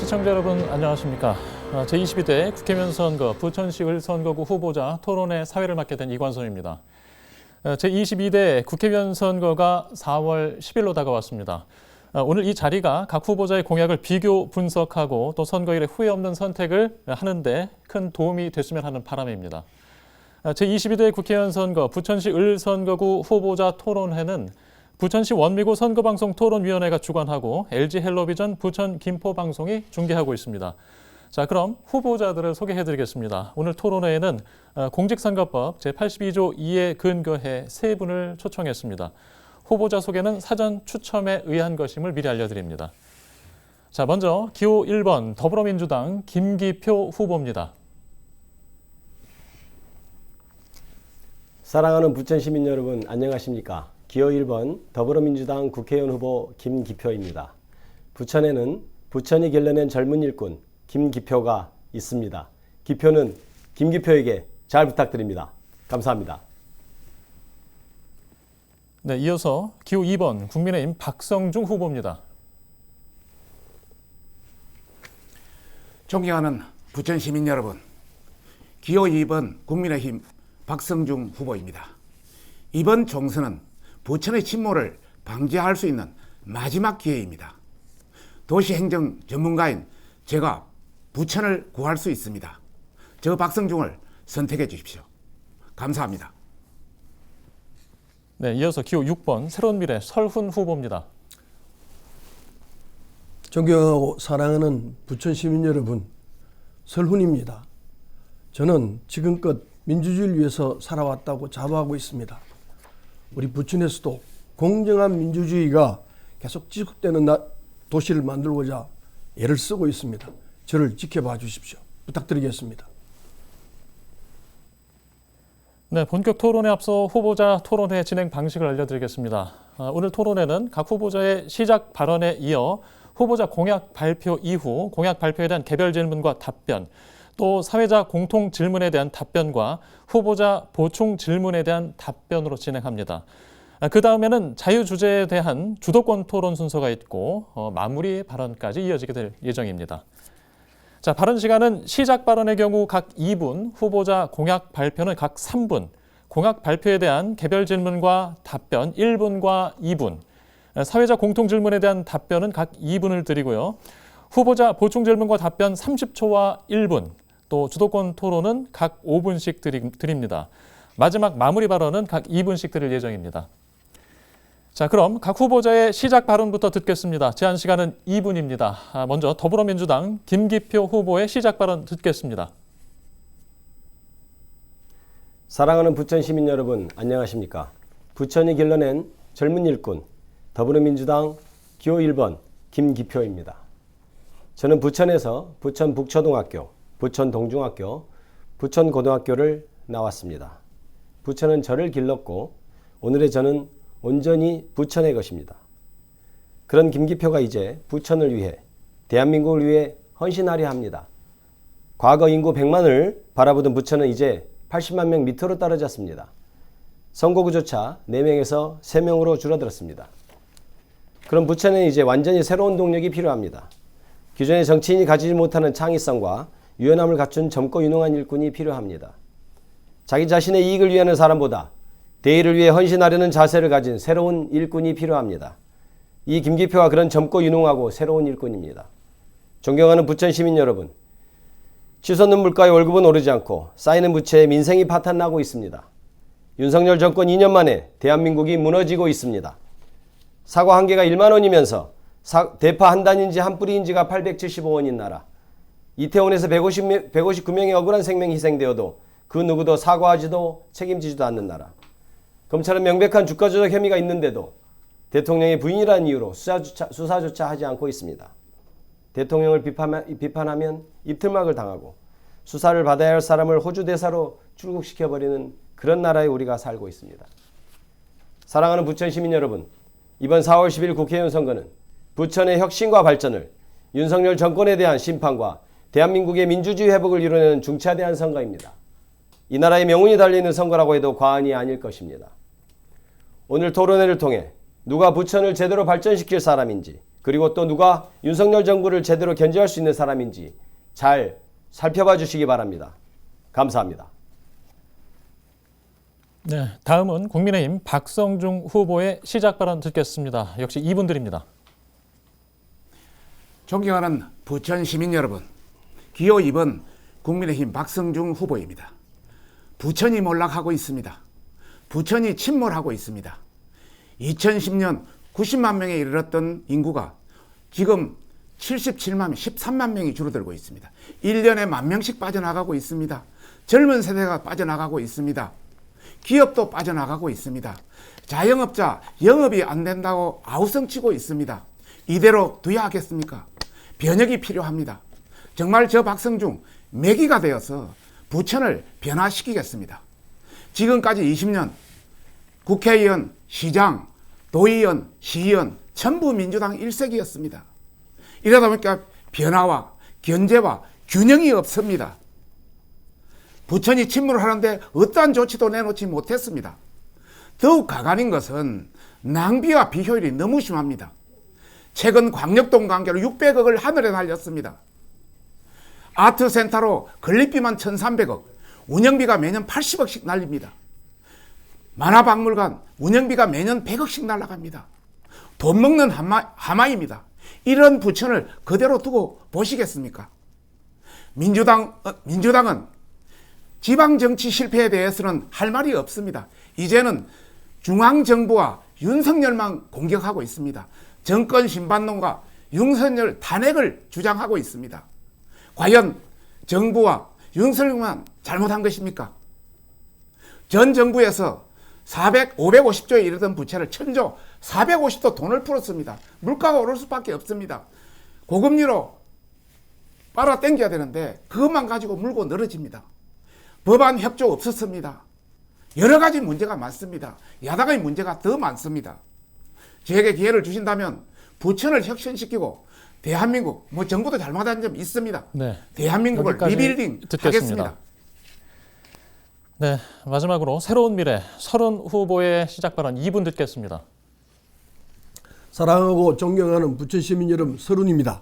시청자 여러분 안녕하십니까. 제22대 국회의원 선거 부천시 을선거구 후보자 토론회 사회를 맡게 된 이관섭입니다. 제22대 국회의원 선거가 4월 10일로 다가왔습니다. 오늘 이 자리가 각 후보자의 공약을 비교 분석하고 또 선거일에 후회 없는 선택을 하는 데 큰 도움이 됐으면 하는 바람입니다. 제22대 국회의원 선거 부천시 을선거구 후보자 토론회는 부천시 원미구 선거방송 토론위원회가 주관하고 LG헬로비전 부천 김포방송이 중계하고 있습니다. 자, 그럼 후보자들을 소개해드리겠습니다. 오늘 토론회에는 공직선거법 제82조 2에 근거해 3분을 초청했습니다. 후보자 소개는 사전 추첨에 의한 것임을 미리 알려드립니다. 자, 먼저 기호 1번 더불어민주당 김기표 후보입니다. 사랑하는 부천 시민 여러분 안녕하십니까. 기호 1번 더불어민주당 국회의원 후보 김기표입니다. 부천에는 부천이 길러낸 젊은 일꾼 김기표가 있습니다. 기표는 김기표에게 잘 부탁드립니다. 감사합니다. 네, 이어서 기호 2번 국민의힘 박성중 후보입니다. 존경하는 부천 시민 여러분, 기호 2번 국민의힘 박성중 후보입니다. 이번 총선은 부천의 침몰을 방지할 수 있는 마지막 기회입니다. 도시행정 전문가인 제가 부천을 구할 수 있습니다. 저 박성중을 선택해 주십시오. 감사합니다. 네, 이어서 기호 6번 새로운미래 설훈 후보입니다. 존경하고 사랑하는 부천 시민 여러분, 설훈입니다. 저는 지금껏 민주주의를 위해서 살아왔다고 자부하고 있습니다. 우리 부천에서도 공정한 민주주의가 계속 지속되는 도시를 만들고자 애를 쓰고 있습니다. 저를 지켜봐 주십시오. 부탁드리겠습니다. 네, 본격 토론에 앞서 후보자 토론회 진행 방식을 알려드리겠습니다. 오늘 토론회는 각 후보자의 시작 발언에 이어 후보자 공약 발표 이후 공약 발표에 대한 개별 질문과 답변, 또 사회자 공통 질문에 대한 답변과 후보자 보충 질문에 대한 답변으로 진행합니다. 그 다음에는 자유 주제에 대한 주도권 토론 순서가 있고 마무리 발언까지 이어지게 될 예정입니다. 자, 발언 시간은 시작 발언의 경우 각 2분, 후보자 공약 발표는 각 3분, 공약 발표에 대한 개별 질문과 답변 1분과 2분, 사회자 공통 질문에 대한 답변은 각 2분을 드리고요. 후보자 보충 질문과 답변 30초와 1분, 또 주도권 토론은 각 5분씩 드립니다. 마지막 마무리 발언은 각 2분씩 드릴 예정입니다. 자, 그럼 각 후보자의 시작 발언부터 듣겠습니다. 제한 시간은 2분입니다. 먼저 더불어민주당 김기표 후보의 시작 발언 듣겠습니다. 사랑하는 부천 시민 여러분 안녕하십니까. 부천이 길러낸 젊은 일꾼 더불어민주당 기호 1번 김기표입니다. 저는 부천에서 부천 북초등학교, 부천 동중학교, 부천 고등학교를 나왔습니다. 부천은 저를 길렀고 오늘의 저는 온전히 부천의 것입니다. 그런 김기표가 이제 부천을 위해 대한민국을 위해 헌신하려 합니다. 과거 인구 100만을 바라보던 부천은 이제 80만 명 밑으로 떨어졌습니다. 선거구조차 4명에서 3명으로 줄어들었습니다. 그럼 부천에 이제 완전히 새로운 동력이 필요합니다. 기존의 정치인이 가지지 못하는 창의성과 유연함을 갖춘 젊고 유능한 일꾼이 필요합니다. 자기 자신의 이익을 위하는 사람보다 대의를 위해 헌신하려는 자세를 가진 새로운 일꾼이 필요합니다. 이 김기표가 그런 젊고 유능하고 새로운 일꾼입니다. 존경하는 부천 시민 여러분, 치솟는 물가의 월급은 오르지 않고 쌓이는 부채에 민생이 파탄나고 있습니다. 윤석열 정권 2년 만에 대한민국이 무너지고 있습니다. 사과 한 개가 1만 원이면서 대파 한 단인지 한 뿌리인지가 875원인 나라. 이태원에서 159명의 억울한 생명이 희생되어도 그 누구도 사과하지도 책임지지도 않는 나라. 검찰은 명백한 주가조작 혐의가 있는데도 대통령의 부인이라는 이유로 수사조차 하지 않고 있습니다. 대통령을 비판하면 입틀막을 당하고 수사를 받아야 할 사람을 호주 대사로 출국시켜버리는 그런 나라에 우리가 살고 있습니다. 사랑하는 부천 시민 여러분, 이번 4월 10일 국회의원 선거는 부천의 혁신과 발전을, 윤석열 정권에 대한 심판과 대한민국의 민주주의 회복을 이루는 중차대한 선거입니다. 이 나라의 명운이 달려있는 선거라고 해도 과언이 아닐 것입니다. 오늘 토론회를 통해 누가 부천을 제대로 발전시킬 사람인지, 그리고 또 누가 윤석열 정부를 제대로 견제할 수 있는 사람인지 잘 살펴봐 주시기 바랍니다. 감사합니다. 네, 다음은 국민의힘 박성중 후보의 시작 발언 듣겠습니다. 역시 이분들입니다. 존경하는 부천 시민 여러분, 기호 2번 국민의힘 박성중 후보입니다. 부천이 몰락하고 있습니다. 부천이 침몰하고 있습니다. 2010년 90만 명에 이르렀던 인구가 지금 77만, 13만 명이 줄어들고 있습니다. 1년에 1만 명씩 빠져나가고 있습니다. 젊은 세대가 빠져나가고 있습니다. 기업도 빠져나가고 있습니다. 자영업자 영업이 안 된다고 아우성치고 있습니다. 이대로 둬야 하겠습니까? 변혁이 필요합니다. 정말 저 박성중 매기가 되어서 부천을 변화시키겠습니다. 지금까지 20년 국회의원, 시장, 도의원, 시의원 전부 민주당 일색이었습니다. 이러다 보니까 변화와 견제와 균형이 없습니다. 부천이 침몰을 하는데 어떠한 조치도 내놓지 못했습니다. 더욱 가관인 것은 낭비와 비효율이 너무 심합니다. 최근 광역동 관계로 600억을 하늘에 날렸습니다. 아트센터로 건립비만 1,300억, 운영비가 매년 80억씩 날립니다. 만화박물관 운영비가 매년 100억씩 날아갑니다. 돈 먹는 하마입니다. 이런 부천을 그대로 두고 보시겠습니까? 민주당은 지방정치 실패에 대해서는 할 말이 없습니다. 이제는 중앙정부와 윤석열만 공격하고 있습니다. 정권 신반론과 윤석열 탄핵을 주장하고 있습니다. 과연 정부와 윤석열만 잘못한 것입니까? 전 정부에서 550조에 이르던 부채를 1,000조, 450도 돈을 풀었습니다. 물가가 오를 수밖에 없습니다. 고금리로 빨아당겨야 되는데 그것만 가지고 물고 늘어집니다. 법안 협조 없었습니다. 여러 가지 문제가 많습니다. 야당의 문제가 더 많습니다. 저에게 기회를 주신다면 부천을 혁신시키고 대한민국, 정부도 잘못한 점 있습니다. 네, 대한민국을 리빌딩 하겠습니다. 네, 마지막으로 새로운 미래 서른 후보의 시작 발언 2분 듣겠습니다. 사랑하고 존경하는 부천 시민 여러분, 서른입니다.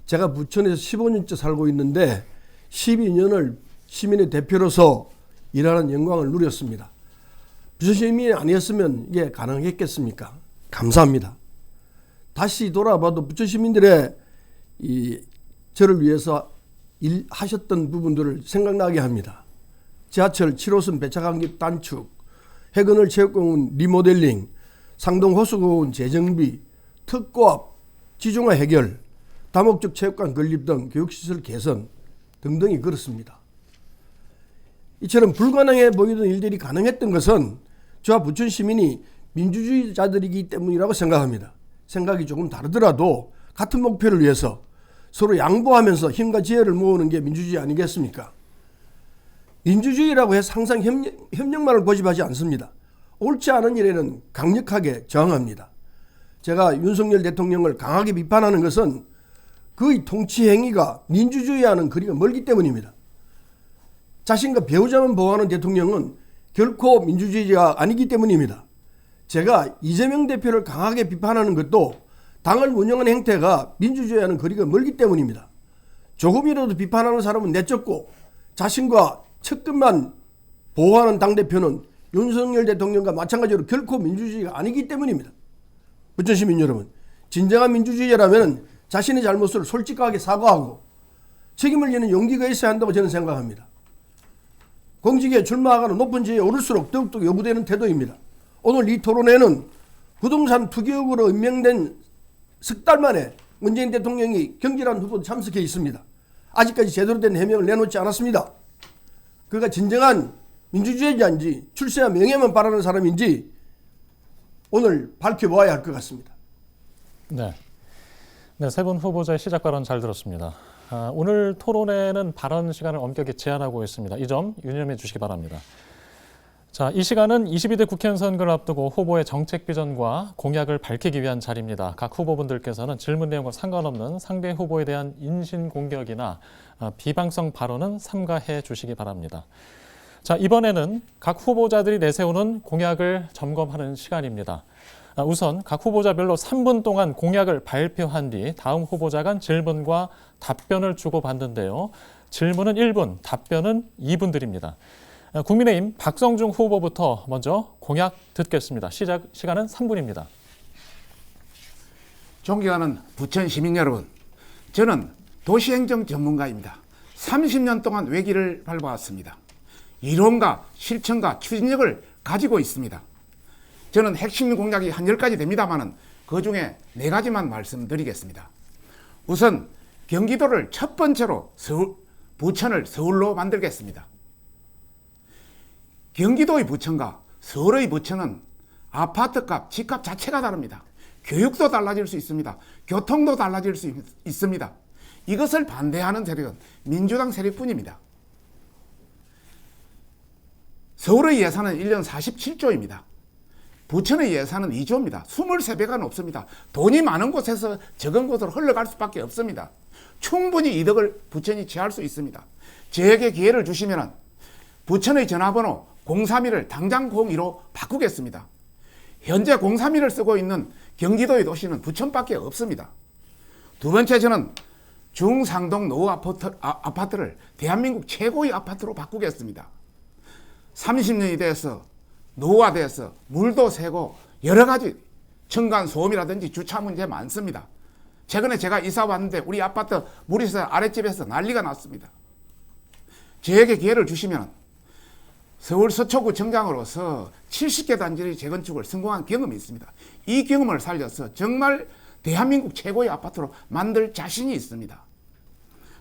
제가 부천에서 15년째 살고 있는데 12년을 시민의 대표로서 일하는 영광을 누렸습니다. 부천 시민이 아니었으면 이게 가능했겠습니까? 감사합니다. 다시 돌아봐도 부천 시민들의 저를 위해서 일하셨던 부분들을 생각나게 합니다. 지하철 7호선 배차간길 단축, 해건을 체육공원 리모델링, 상동 호수공원 재정비, 특고압, 지중화 해결, 다목적 체육관 건립 등 교육시설 개선 등등이 그렇습니다. 이처럼 불가능해 보이던 일들이 가능했던 것은 저와 부천 시민이 민주주의자들이기 때문이라고 생각합니다. 생각이 조금 다르더라도 같은 목표를 위해서 서로 양보하면서 힘과 지혜를 모으는 게 민주주의 아니겠습니까? 민주주의라고 해서 항상 협력만을 고집하지 않습니다. 옳지 않은 일에는 강력하게 저항합니다. 제가 윤석열 대통령을 강하게 비판하는 것은 그의 통치 행위가 민주주의와는 거리가 멀기 때문입니다. 자신과 배우자만 보호하는 대통령은 결코 민주주의자가 아니기 때문입니다. 제가 이재명 대표를 강하게 비판하는 것도 당을 운영하는 행태가 민주주의와는 거리가 멀기 때문입니다. 조금이라도 비판하는 사람은 내쫓고 자신과 측근만 보호하는 당대표는 윤석열 대통령과 마찬가지로 결코 민주주의가 아니기 때문입니다. 부천 시민 여러분, 진정한 민주주의자라면 자신의 잘못을 솔직하게 사과하고 책임을 지는 용기가 있어야 한다고 저는 생각합니다. 공직에 출마하거나 높은 지위에 오를수록 더욱더 요구되는 태도입니다. 오늘 이 토론회는 부동산 투기 의혹으로 임명된 석 달 만에 문재인 대통령이 경질한 후보도 참석해 있습니다. 아직까지 제대로 된 해명을 내놓지 않았습니다. 그가 진정한 민주주의자인지 출세와 명예만 바라는 사람인지 오늘 밝혀보아야 할 것 같습니다. 네, 세 분 후보자의 시작 발언 잘 들었습니다. 오늘 토론회는 발언 시간을 엄격히 제한하고 있습니다. 이 점 유념해 주시기 바랍니다. 자, 이 시간은 22대 국회의원 선거를 앞두고 후보의 정책 비전과 공약을 밝히기 위한 자리입니다. 각 후보분들께서는 질문 내용과 상관없는 상대 후보에 대한 인신 공격이나 비방성 발언은 삼가해 주시기 바랍니다. 자, 이번에는 각 후보자들이 내세우는 공약을 점검하는 시간입니다. 우선 각 후보자별로 3분 동안 공약을 발표한 뒤 다음 후보자 간 질문과 답변을 주고받는데요. 질문은 1분, 답변은 2분 드립니다. 국민의힘 박성중 후보부터 먼저 공약 듣겠습니다. 시간은 3분입니다. 존경하는 부천 시민 여러분, 저는 도시행정 전문가입니다. 30년 동안 외길을 밟아왔습니다. 이론과 실천과 추진력을 가지고 있습니다. 저는 핵심 공약이 한 10가지 됩니다만 그중에 4가지만 말씀드리겠습니다. 우선 경기도를 첫 번째로 부천을 서울로 만들겠습니다. 경기도의 부천과 서울의 부천은 아파트값, 집값 자체가 다릅니다. 교육도 달라질 수 있습니다. 교통도 달라질 수 있습니다. 이것을 반대하는 세력은 민주당 세력뿐입니다. 서울의 예산은 1년 47조입니다. 부천의 예산은 2조입니다. 23배가 넘습니다. 돈이 많은 곳에서 적은 곳으로 흘러갈 수밖에 없습니다. 충분히 이득을 부천이 취할 수 있습니다. 저에게 기회를 주시면 부천의 전화번호 031을 당장 02로 바꾸겠습니다. 현재 031을 쓰고 있는 경기도의 도시는 부천밖에 없습니다. 두 번째, 저는 중상동 노후 아파트를 대한민국 최고의 아파트로 바꾸겠습니다. 30년이 돼서 노후화돼서 물도 새고 여러 가지 층간 소음이라든지 주차 문제 많습니다. 최근에 제가 이사 왔는데 우리 아파트 물이 새서 아랫집에서 난리가 났습니다. 저에게 기회를 주시면 서울 서초구청장으로서 70개 단지의 재건축을 성공한 경험이 있습니다. 이 경험을 살려서 정말 대한민국 최고의 아파트로 만들 자신이 있습니다.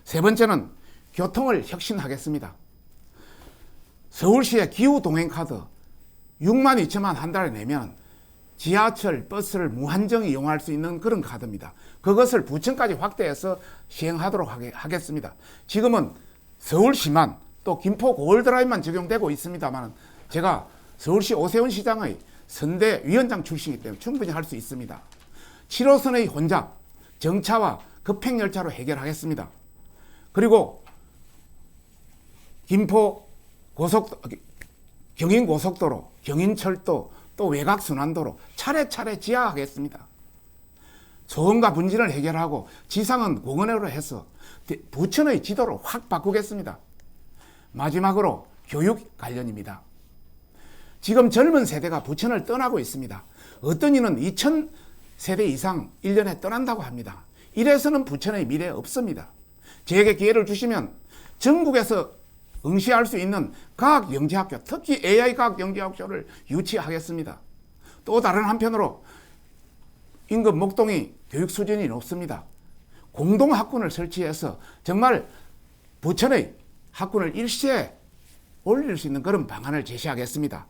세 번째는 교통을 혁신하겠습니다. 서울시의 기후동행카드 6만 2천만 한 달에 내면 지하철, 버스를 무한정 이용할 수 있는 그런 카드입니다. 그것을 부천까지 확대해서 시행하도록 하겠습니다. 지금은 서울시만 또 김포 고을드라이브만 적용되고 있습니다만 제가 서울시 오세훈 시장의 선대 위원장 출신이기 때문에 충분히 할 수 있습니다. 7호선의 혼잡, 정차와 급행열차로 해결하겠습니다. 그리고 김포 경인고속도로, 경인철도, 또 외곽순환도로 차례차례 지하하겠습니다. 소음과 분진을 해결하고 지상은 공원으로 해서 부천의 지도를 확 바꾸겠습니다. 마지막으로 교육 관련입니다. 지금 젊은 세대가 부천을 떠나고 있습니다. 어떤 이는 2000세대 이상 1년에 떠난다고 합니다. 이래서는 부천의 미래 없습니다. 저에게 기회를 주시면 전국에서 응시할 수 있는 과학영재학교, 특히 AI 과학영재학교를 유치하겠습니다. 또 다른 한편으로 인근 목동이 교육 수준이 높습니다. 공동학군을 설치해서 정말 부천의 학군을 일시에 올릴 수 있는 그런 방안을 제시하겠습니다.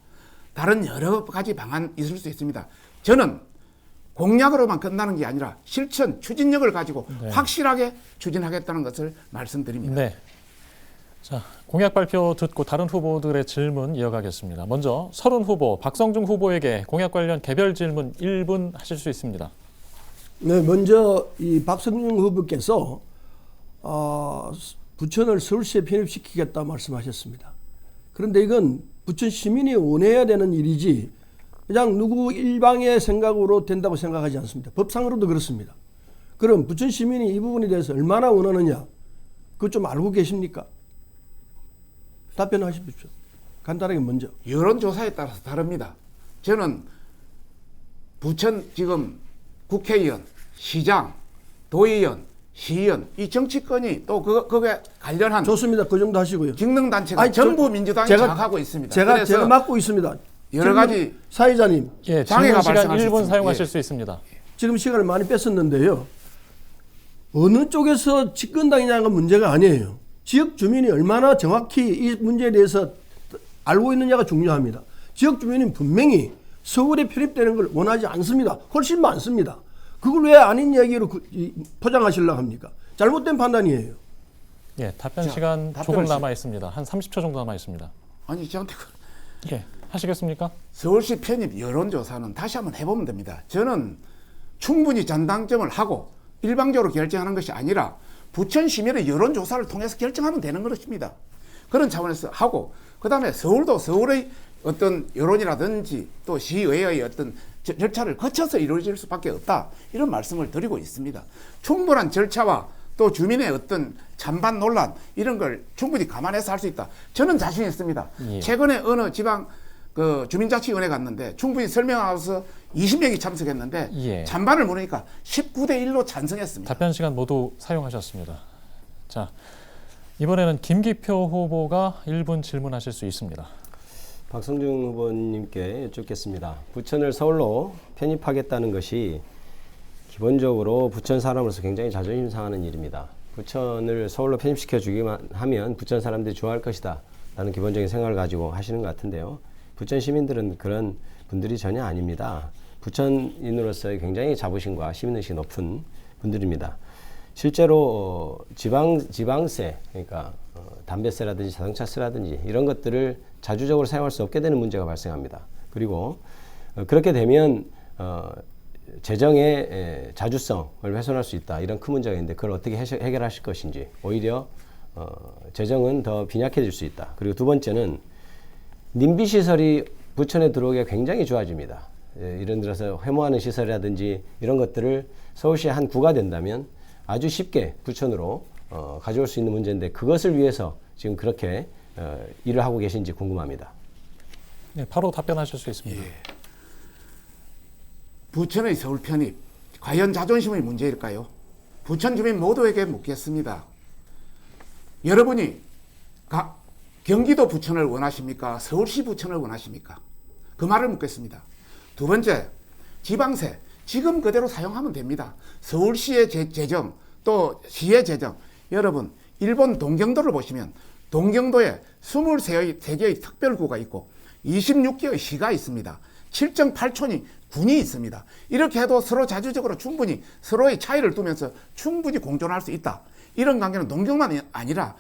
다른 여러 가지 방안이 있을 수 있습니다. 저는 공약으로만 끝나는 게 아니라 실천, 추진력을 가지고 확실하게 추진하겠다는 것을 말씀드립니다. 네. 자, 공약 발표 듣고 다른 후보들의 질문 이어가겠습니다. 먼저 서른 후보, 박성중 후보에게 공약 관련 개별 질문 1분 하실 수 있습니다. 네, 먼저 이 박성중 후보께서 부천을 서울시에 편입시키겠다 말씀하셨습니다. 그런데 이건 부천 시민이 원해야 되는 일이지 그냥 누구 일방의 생각으로 된다고 생각하지 않습니다. 법상으로도 그렇습니다. 그럼 부천 시민이 이 부분에 대해서 얼마나 원하느냐, 그거 좀 알고 계십니까? 답변하십시오. 간단하게 먼저. 여론조사에 따라서 다릅니다. 저는 부천 지금 국회의원, 시장, 도의원, 시의원 이 정치권이 또 그거에 관련한 좋습니다. 그 정도 하시고요. 직능단체가 전부 민주당이 장악하고 있습니다. 제가 맡고 있습니다. 여러 가지 사회자님. 예, 장애가 질문 시간 1분 발생할 사용하실 수 수 있습니다. 지금 시간을 많이 뺐었는데요. 어느 쪽에서 집권당이냐는 건 문제가 아니에요. 지역 주민이 얼마나 정확히 이 문제에 대해서 알고 있느냐가 중요합니다. 지역 주민은 분명히 서울에 편입되는 걸 원하지 않습니다. 훨씬 많습니다. 그걸 왜 아닌 얘기로 포장하시려고 합니까? 잘못된 판단이에요. 예, 답변 시간 조금 남아 있습니다. 한 30초 정도 남아 있습니다. 아니 저한테 예, 하시겠습니까? 서울시 편입 여론조사는 다시 한번 해보면 됩니다. 저는 충분히 전당점을 하고 일방적으로 결정하는 것이 아니라 부천 시민의 여론조사를 통해서 결정하면 되는 것입니다. 그런 차원에서 하고 그 다음에 서울도 서울의 어떤 여론이라든지 또 시의회의 어떤 절차를 거쳐서 이루어질 수밖에 없다. 이런 말씀을 드리고 있습니다. 충분한 절차와 또 주민의 어떤 찬반 논란 이런 걸 충분히 감안해서 할 수 있다. 저는 자신 있습니다. 예. 최근에 어느 지방 그 주민자치위원회 갔는데 충분히 설명하고서 20명이 참석했는데 예. 찬반을 물으니까 19대 1로 찬성했습니다. 답변 시간 모두 사용하셨습니다. 자, 이번에는 김기표 후보가 1분 질문하실 수 있습니다. 박성중 후보님께 여쭙겠습니다. 부천을 서울로 편입하겠다는 것이 기본적으로 부천 사람으로서 굉장히 자존심 상하는 일입니다. 부천을 서울로 편입시켜 주기만 하면 부천 사람들이 좋아할 것이다 라는 기본적인 생각을 가지고 하시는 것 같은데요. 부천 시민들은 그런 분들이 전혀 아닙니다. 부천인으로서의 굉장히 자부심과 시민의식이 높은 분들입니다. 실제로 지방세, 그러니까 담배세라든지 자동차세라든지 이런 것들을 자주적으로 사용할 수 없게 되는 문제가 발생합니다. 그리고 그렇게 되면 재정의 자주성을 훼손할 수 있다. 이런 큰 문제가 있는데 그걸 어떻게 해결하실 것인지, 오히려 재정은 더 빈약해질 수 있다. 그리고 두 번째는 님비 시설이 부천에 들어오기가 굉장히 좋아집니다. 예를 들어서 회모하는 시설이라든지 이런 것들을 서울시의 한 구가 된다면 아주 쉽게 부천으로 가져올 수 있는 문제인데 그것을 위해서 지금 그렇게 일을 하고 계신지 궁금합니다. 네, 바로 답변하실 수 있습니다. 예. 부천의 서울 편입 과연 자존심의 문제일까요? 부천 주민 모두에게 묻겠습니다. 여러분이 경기도 부천을 원하십니까? 서울시 부천을 원하십니까? 그 말을 묻겠습니다. 두 번째, 지방세 지금 그대로 사용하면 됩니다. 서울시의 재정 또 시의 재정, 여러분 일본 동경도를 보시면 동경도에 23개의 특별구가 있고 26개의 시가 있습니다. 7.8촌이 군이 있습니다. 이렇게 해도 서로 자주적으로 충분히 서로의 차이를 두면서 충분히 공존할 수 있다. 이런 관계는 동경만 아니라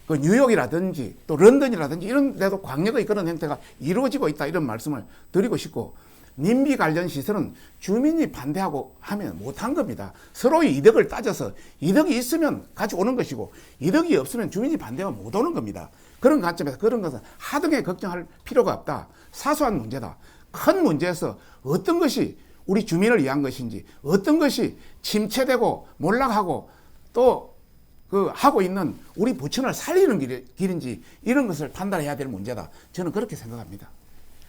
그 뉴욕이라든지 또 런던이라든지 이런 데도 광역의 그런 형태가 이루어지고 있다. 이런 말씀을 드리고 싶고, 님비 관련 시설은 주민이 반대하고 하면 못한 겁니다. 서로의 이득을 따져서 이득이 있으면 가져오는 것이고 이득이 없으면 주민이 반대하면 못 오는 겁니다. 그런 관점에서 그런 것은 하등에 걱정할 필요가 없다. 사소한 문제다. 큰 문제에서 어떤 것이 우리 주민을 위한 것인지, 어떤 것이 침체되고 몰락하고 또 하고 있는 우리 부천을 살리는 길인지 이런 것을 판단해야 될 문제다. 저는 그렇게 생각합니다.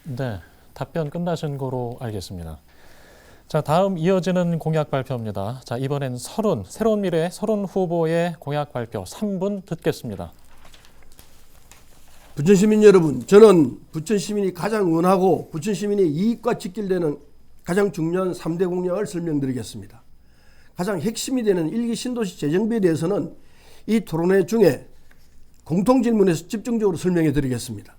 네, 답변 끝나신 거로 알겠습니다. 자, 다음 이어지는 공약 발표입니다. 자, 이번엔 새로운 미래 30 후보의 공약 발표 3분 듣겠습니다. 부천 시민 여러분, 저는 부천 시민이 가장 원하고 부천 시민의 이익과 직결되는 가장 중요한 3대 공약을 설명드리겠습니다. 가장 핵심이 되는 1기 신도시 재정비에 대해서는 이 토론회 중에 공통질문에서 집중적으로 설명해 드리겠습니다.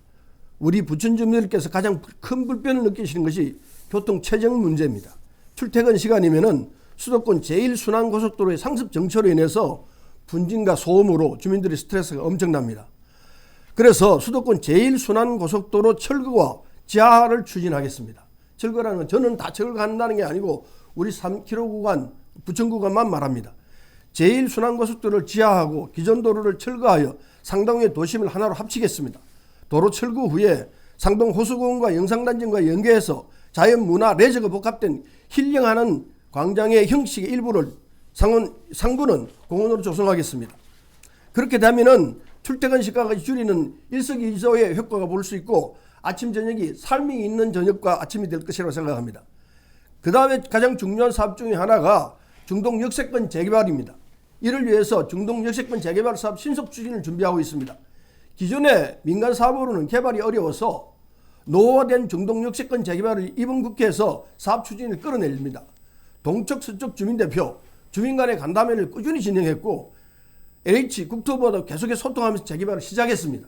우리 부천 주민들께서 가장 큰 불편을 느끼시는 것이 교통 체증 문제입니다. 출퇴근 시간이면은 수도권 제1순환고속도로의 상습 정체로 인해서 분진과 소음으로 주민들의 스트레스가 엄청납니다. 그래서 수도권 제1순환고속도로 철거와 지하화를 추진하겠습니다. 철거라는 건 저는 다 철거한다는 게 아니고 우리 3km 구간, 부천 구간만 말합니다. 제1순환고속도로를 지하하고 기존 도로를 철거하여 상동의 도심을 하나로 합치겠습니다. 도로 철거 후에 상동 호수공원과 영상단지과 연계해서 자연, 문화, 레저가 복합된 힐링하는 광장의 형식의 일부를 상부는 공원으로 조성하겠습니다. 그렇게 되면은 출퇴근 시간까지 줄이는 일석이조의 효과가 볼 수 있고 아침 저녁이 삶이 있는 저녁과 아침이 될 것이라고 생각합니다. 그 다음에 가장 중요한 사업 중에 하나가 중동 역세권 재개발입니다. 이를 위해서 중동 역세권 재개발 사업 신속 추진을 준비하고 있습니다. 기존의 민간 사업으로는 개발이 어려워서 노후화된 중동 역세권 재개발을 이번 국회에서 사업 추진을 끌어내립니다. 동쪽 서쪽 주민대표, 주민 간의 간담회를 꾸준히 진행했고 LH 국토부와도 계속해서 소통하면서 재개발을 시작했습니다.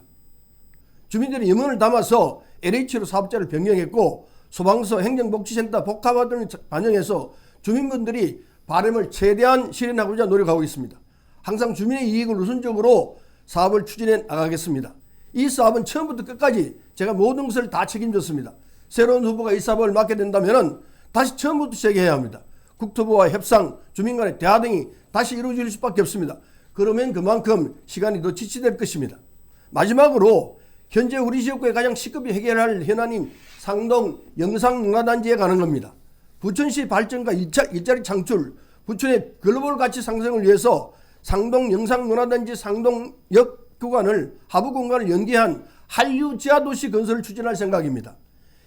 주민들의 염원을 담아서 LH로 사업자를 변경했고 소방서, 행정복지센터, 복합화 등을 반영해서 주민분들이 바람을 최대한 실현하고자 노력하고 있습니다. 항상 주민의 이익을 우선적으로 사업을 추진해 나가겠습니다. 이 사업은 처음부터 끝까지 제가 모든 것을 다 책임졌습니다. 새로운 후보가 이 사업을 맡게 된다면 다시 처음부터 재개해야 합니다. 국토부와 협상, 주민 간의 대화 등이 다시 이루어질 수밖에 없습니다. 그러면 그만큼 시간이 더 지체될 것입니다. 마지막으로 현재 우리 지역구에 가장 시급히 해결할 현안인 상동 영상문화단지에 가는 겁니다. 부천시 발전과 일자리 창출, 부천의 글로벌 가치 상승을 위해서 상동 영상문화단지 상동역 구간을 하부 공간을 연계한 한류 지하도시 건설을 추진할 생각입니다.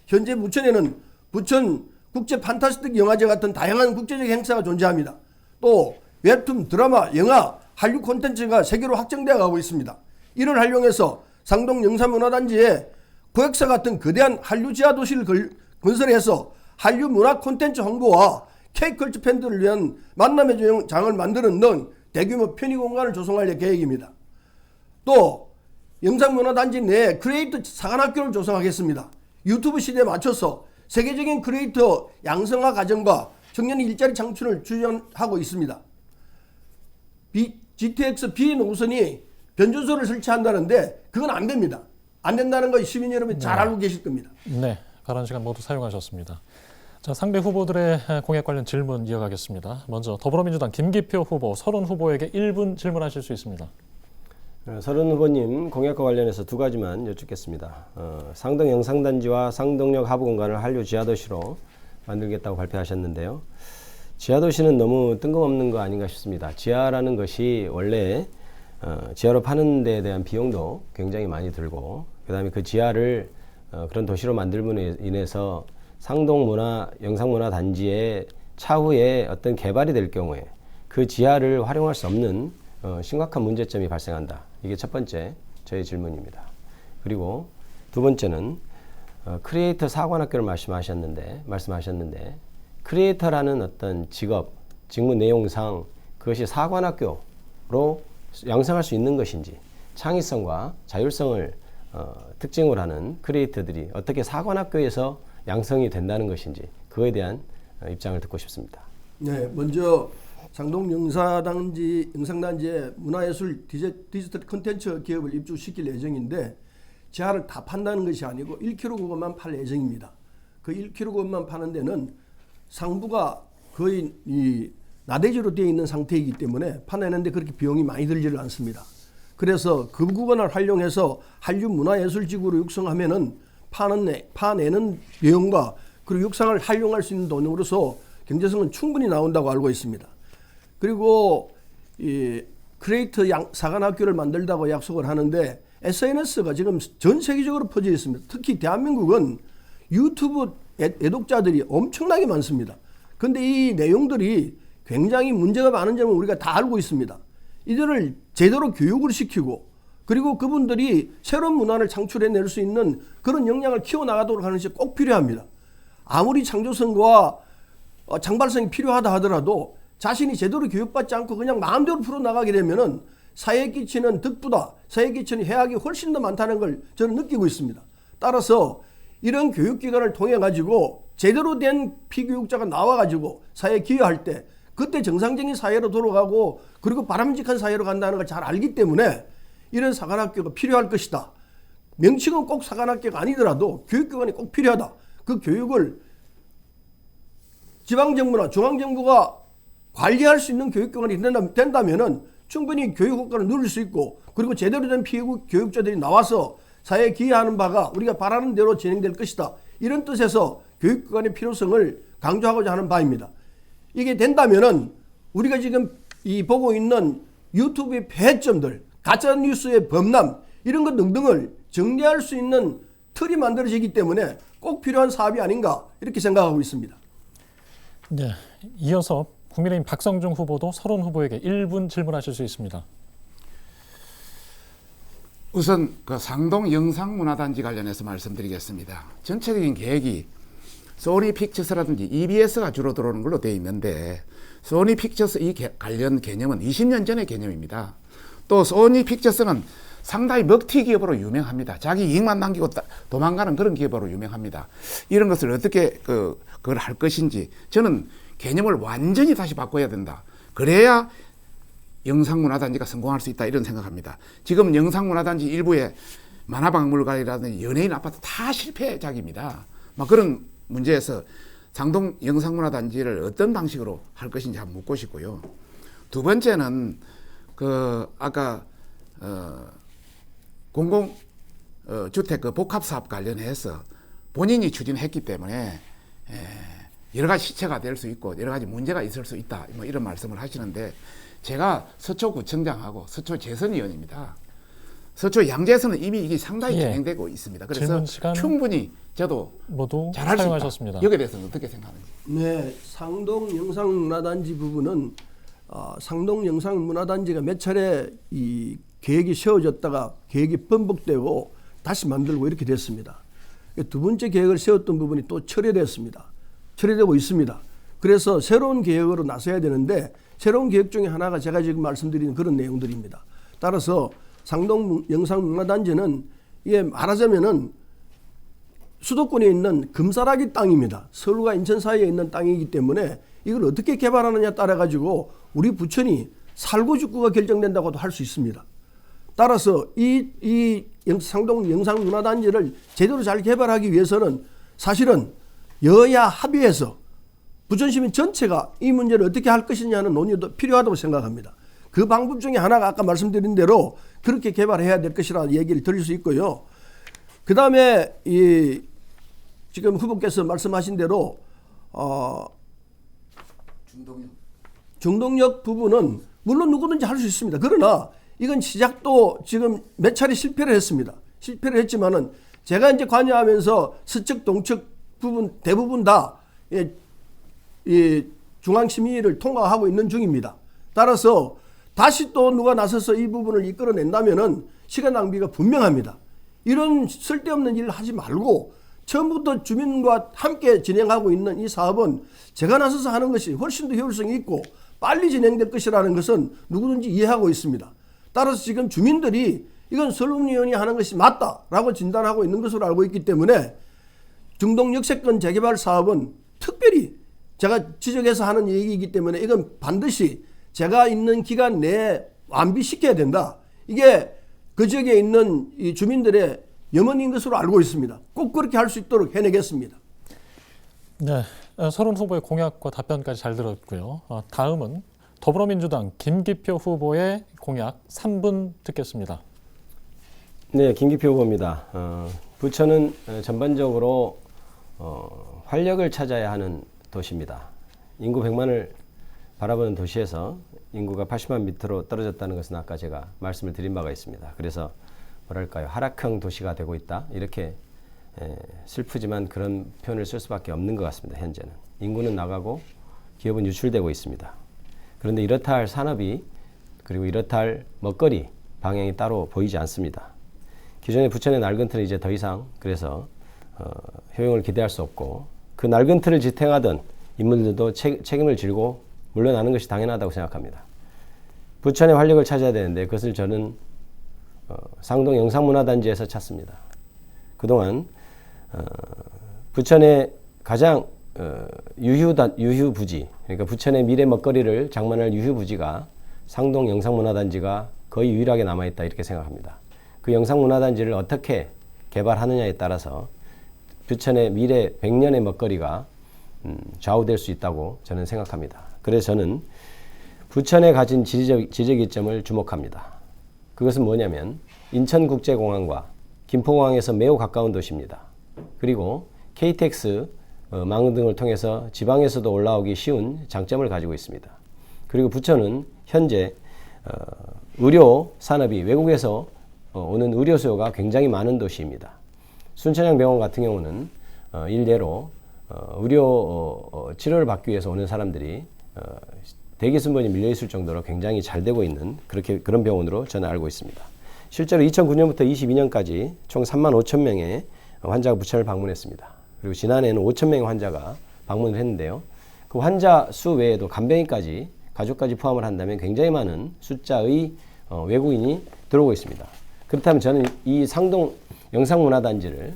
현재 부천에는 부천 국제 판타스틱 영화제 같은 다양한 국제적 행사가 존재합니다. 또 웹툰, 드라마, 영화, 한류 콘텐츠가 세계로 확장되어 가고 있습니다. 이를 활용해서 상동 영상문화단지에 고액사 같은 거대한 한류 지하도시를 건설해서 한류 문화 콘텐츠 홍보와 K컬처 팬들을 위한 만남의 장을 만드는 등 대규모 편의 공간을 조성할 계획입니다. 또 영상문화단지 내에 크리에이터 사관학교를 조성하겠습니다. 유튜브 시대에 맞춰서 세계적인 크리에이터 양성화 과정과 청년 일자리 창출을 추진하고 있습니다. GTX B 노선이 변준소를 설치한다는데 그건 안 됩니다. 안 된다는 거 시민 여러분 잘 알고 계실 겁니다. 네, 발언 시간 모두 사용하셨습니다. 자, 상대 후보들의 공약 관련 질문 이어가겠습니다. 먼저 더불어민주당 김기표 후보, 서른 후보에게 1분 질문하실 수 있습니다. 서른 후보님 공약과 관련해서 두 가지만 여쭙겠습니다. 상동 영상단지와 상동역 하부 공간을 한류 지하도시로 만들겠다고 발표하셨는데요. 지하도시는 너무 뜬금없는 거 아닌가 싶습니다. 지하라는 것이 원래 지하로 파는 데에 대한 비용도 굉장히 많이 들고, 그 다음에 그 지하를 그런 도시로 만들므로 인해서 상동문화 영상문화단지의 차후에 어떤 개발이 될 경우에 그 지하를 활용할 수 없는 심각한 문제점이 발생한다. 이게 첫 번째 저의 질문입니다. 그리고 두 번째는 크리에이터 사관학교를 말씀하셨는데 크리에이터라는 어떤 직무 내용상 그것이 사관학교로 양성할 수 있는 것인지, 창의성과 자율성을 특징으로 하는 크리에이터들이 어떻게 사관학교에서 양성이 된다는 것인지, 그거에 대한 입장을 듣고 싶습니다. 네, 먼저 상동 영상단지의 문화예술 디지털 콘텐츠 기업을 입주시킬 예정인데, 지하를 다 판다는 것이 아니고 1km 구간만 팔 예정입니다. 그 1km 구간만 파는 데는 상부가 거의 나대지로 되어 있는 상태이기 때문에 파내는데 그렇게 비용이 많이 들지를 않습니다. 그래서 그 구간을 활용해서 한류 문화예술지구로 육성하면은 파내는 비용과 그리고 육상을 활용할 수 있는 돈으로서 경제성은 충분히 나온다고 알고 있습니다. 그리고 이 크리에이터 사관학교를 만들다고 약속을 하는데 SNS가 지금 전 세계적으로 퍼져 있습니다. 특히 대한민국은 유튜브 애독자들이 엄청나게 많습니다. 그런데 이 내용들이 굉장히 문제가 많은 점을 우리가 다 알고 있습니다. 이들을 제대로 교육을 시키고 그리고 그분들이 새로운 문화를 창출해낼 수 있는 그런 역량을 키워나가도록 하는 것이 꼭 필요합니다. 아무리 창조성과 장발성이 필요하다 하더라도 자신이 제대로 교육받지 않고 그냥 마음대로 풀어나가게 되면은 사회에 끼치는 득보다 사회에 끼치는 해악이 훨씬 더 많다는 걸 저는 느끼고 있습니다. 따라서 이런 교육기관을 통해 가지고 제대로 된 피교육자가 나와 가지고 사회에 기여할 때 그때 정상적인 사회로 돌아가고 그리고 바람직한 사회로 간다는 걸 잘 알기 때문에 이런 사관학교가 필요할 것이다. 명칭은 꼭 사관학교가 아니더라도 교육기관이 꼭 필요하다. 그 교육을 지방정부나 중앙정부가 관리할 수 있는 교육기관이 된다면은 충분히 교육 효과를 누릴 수 있고 그리고 제대로 된 피교육자들이 나와서 사회에 기여하는 바가 우리가 바라는 대로 진행될 것이다. 이런 뜻에서 교육기관의 필요성을 강조하고자 하는 바입니다. 이게 된다면은 우리가 지금 보고 있는 유튜브의 폐해점들, 가짜뉴스의 범람 이런 것 등등을 정리할 수 있는 틀이 만들어지기 때문에 꼭 필요한 사업이 아닌가 이렇게 생각하고 있습니다. 네, 이어서 국민의힘 박성중 후보도 서른 후보에게 1분 질문하실 수 있습니다. 우선 그 상동 영상문화단지 관련해서 말씀드리겠습니다. 전체적인 계획이 소니 픽처스라든지 EBS가 주로 들어오는 걸로 되어 있는데 소니 픽처스 이 관련 개념은 20년 전의 개념입니다. 또 소니 픽처스는 상당히 먹튀 기업으로 유명합니다. 자기 이익만 남기고 도망가는 그런 기업으로 유명합니다. 이런 것을 어떻게 그걸 할 것인지 저는 개념을 완전히 다시 바꿔야 된다. 그래야 영상문화단지가 성공할 수 있다 이런 생각합니다. 지금 영상문화단지 일부에 만화박물관이라든지 연예인 아파트 다 실패작입니다. 막 그런 문제에서 상동 영상문화단지를 어떤 방식으로 할 것인지 한번 묻고 싶고요. 두 번째는 아까 공공 주택 그 복합사업 관련해서 본인이 추진했기 때문에 여러 가지 시체가 될 수 있고 여러 가지 문제가 있을 수 있다. 뭐 이런 말씀을 하시는데 제가 서초구청장하고 서초 재선위원입니다. 서초 양재에서는 이미 이게 상당히 예. 진행되고 있습니다. 그래서 질문 시간 충분히 저도 모두 잘할 수 사용하셨습니다. 있다. 여기에 대해서는 어떻게 생각하는지. 네, 상동 영상문화단지 부분은 상동 영상문화단지가 몇 차례 이 계획이 세워졌다가 계획이 번복되고 다시 만들고 이렇게 됐습니다. 두 번째 계획을 세웠던 부분이 또 철회됐습니다. 철회되고 있습니다. 그래서 새로운 계획으로 나서야 되는데 새로운 계획 중에 하나가 제가 지금 말씀드리는 그런 내용들입니다. 따라서 상동 영상문화단지는 이게 말하자면은 수도권에 있는 금사라기 땅입니다. 서울과 인천 사이에 있는 땅이기 때문에 이걸 어떻게 개발하느냐에 따라 가지고 우리 부천이 살고 죽고가 결정된다고도 할 수 있습니다. 따라서 이 상동 영상문화단지를 제대로 잘 개발하기 위해서는 사실은 여야 합의해서 부천시민 전체가 이 문제를 어떻게 할 것이냐는 논의도 필요하다고 생각합니다. 그 방법 중에 하나가 아까 말씀드린 대로 그렇게 개발해야 될 것이라는 얘기를 드릴 수 있고요. 그 다음에 지금 후보께서 말씀하신 대로 중동역 부분은 물론 누구든지 할 수 있습니다. 그러나 이건 시작도 지금 몇 차례 실패를 했습니다. 실패를 했지만은 제가 이제 관여하면서 서측 동측 부분 대부분 다 중앙심의를 통과하고 있는 중입니다. 따라서 다시 또 누가 나서서 이 부분을 이끌어낸다면은 시간 낭비가 분명합니다. 이런 쓸데없는 일을 하지 말고 처음부터 주민과 함께 진행하고 있는 이 사업은 제가 나서서 하는 것이 훨씬 더 효율성이 있고 빨리 진행될 것이라는 것은 누구든지 이해하고 있습니다. 따라서 지금 주민들이 이건 설문위원이 하는 것이 맞다라고 진단하고 있는 것으로 알고 있기 때문에 중동 역세권 재개발 사업은 특별히 제가 지적해서 하는 얘기이기 때문에 이건 반드시 제가 있는 기간 내에 완비시켜야 된다. 이게 그 지역에 있는 이 주민들의 염원인 것으로 알고 있습니다. 꼭 그렇게 할 수 있도록 해내겠습니다. 네, 서른 후보의 공약과 답변까지 잘 들었고요. 다음은 더불어민주당 김기표 후보의 공약 3분 듣겠습니다. 네, 김기표 후보입니다. 부천은 전반적으로 활력을 찾아야 하는 도시입니다. 인구 100만을 바라보는 도시에서 인구가 80만 밑으로 떨어졌다는 것은 아까 제가 말씀을 드린 바가 있습니다. 그래서 뭐랄까요, 하락형 도시가 되고 있다, 이렇게 슬프지만 그런 표현을 쓸 수밖에 없는 것 같습니다. 현재는 인구는 나가고 기업은 유출되고 있습니다. 그런데 이렇다 할 산업이 그리고 이렇다 할 먹거리 방향이 따로 보이지 않습니다. 기존의 부천의 낡은 틀은 이제 더 이상 그래서 효용을 기대할 수 없고, 그 낡은 틀을 지탱하던 인물들도 책임을 지고 물러나는 것이 당연하다고 생각합니다. 부천의 활력을 찾아야 되는데 그것을 저는 상동 영상문화단지에서 찾습니다. 그동안 부천의 가장 유휴부지, 그러니까 부천의 미래 먹거리를 장만할 유휴부지가 상동 영상문화단지가 거의 유일하게 남아있다, 이렇게 생각합니다. 그 영상문화단지를 어떻게 개발하느냐에 따라서 부천의 미래 100년의 먹거리가 좌우될 수 있다고 저는 생각합니다. 그래서 저는 부천에 가진 지적 이점을 주목합니다. 그것은 뭐냐면 인천국제공항과 김포공항에서 매우 가까운 도시입니다. 그리고 KTX 망 등을 통해서 지방에서도 올라오기 쉬운 장점을 가지고 있습니다. 그리고 부천은 현재 의료 산업이 외국에서 오는 의료 수요가 굉장히 많은 도시입니다. 순천향병원 같은 경우는 일례로 의료 치료를 받기 위해서 오는 사람들이 대기 순번이 밀려있을 정도로 굉장히 잘 되고 있는 그런 병원으로 저는 알고 있습니다. 실제로 2009년부터 22년까지 총 3만 5천 명의 환자가 부천을 방문했습니다. 그리고 지난해에는 5천 명의 환자가 방문을 했는데요. 그 환자 수 외에도 간병인까지, 가족까지 포함을 한다면 굉장히 많은 숫자의 외국인이 들어오고 있습니다. 그렇다면 저는 이 상동 영상문화단지를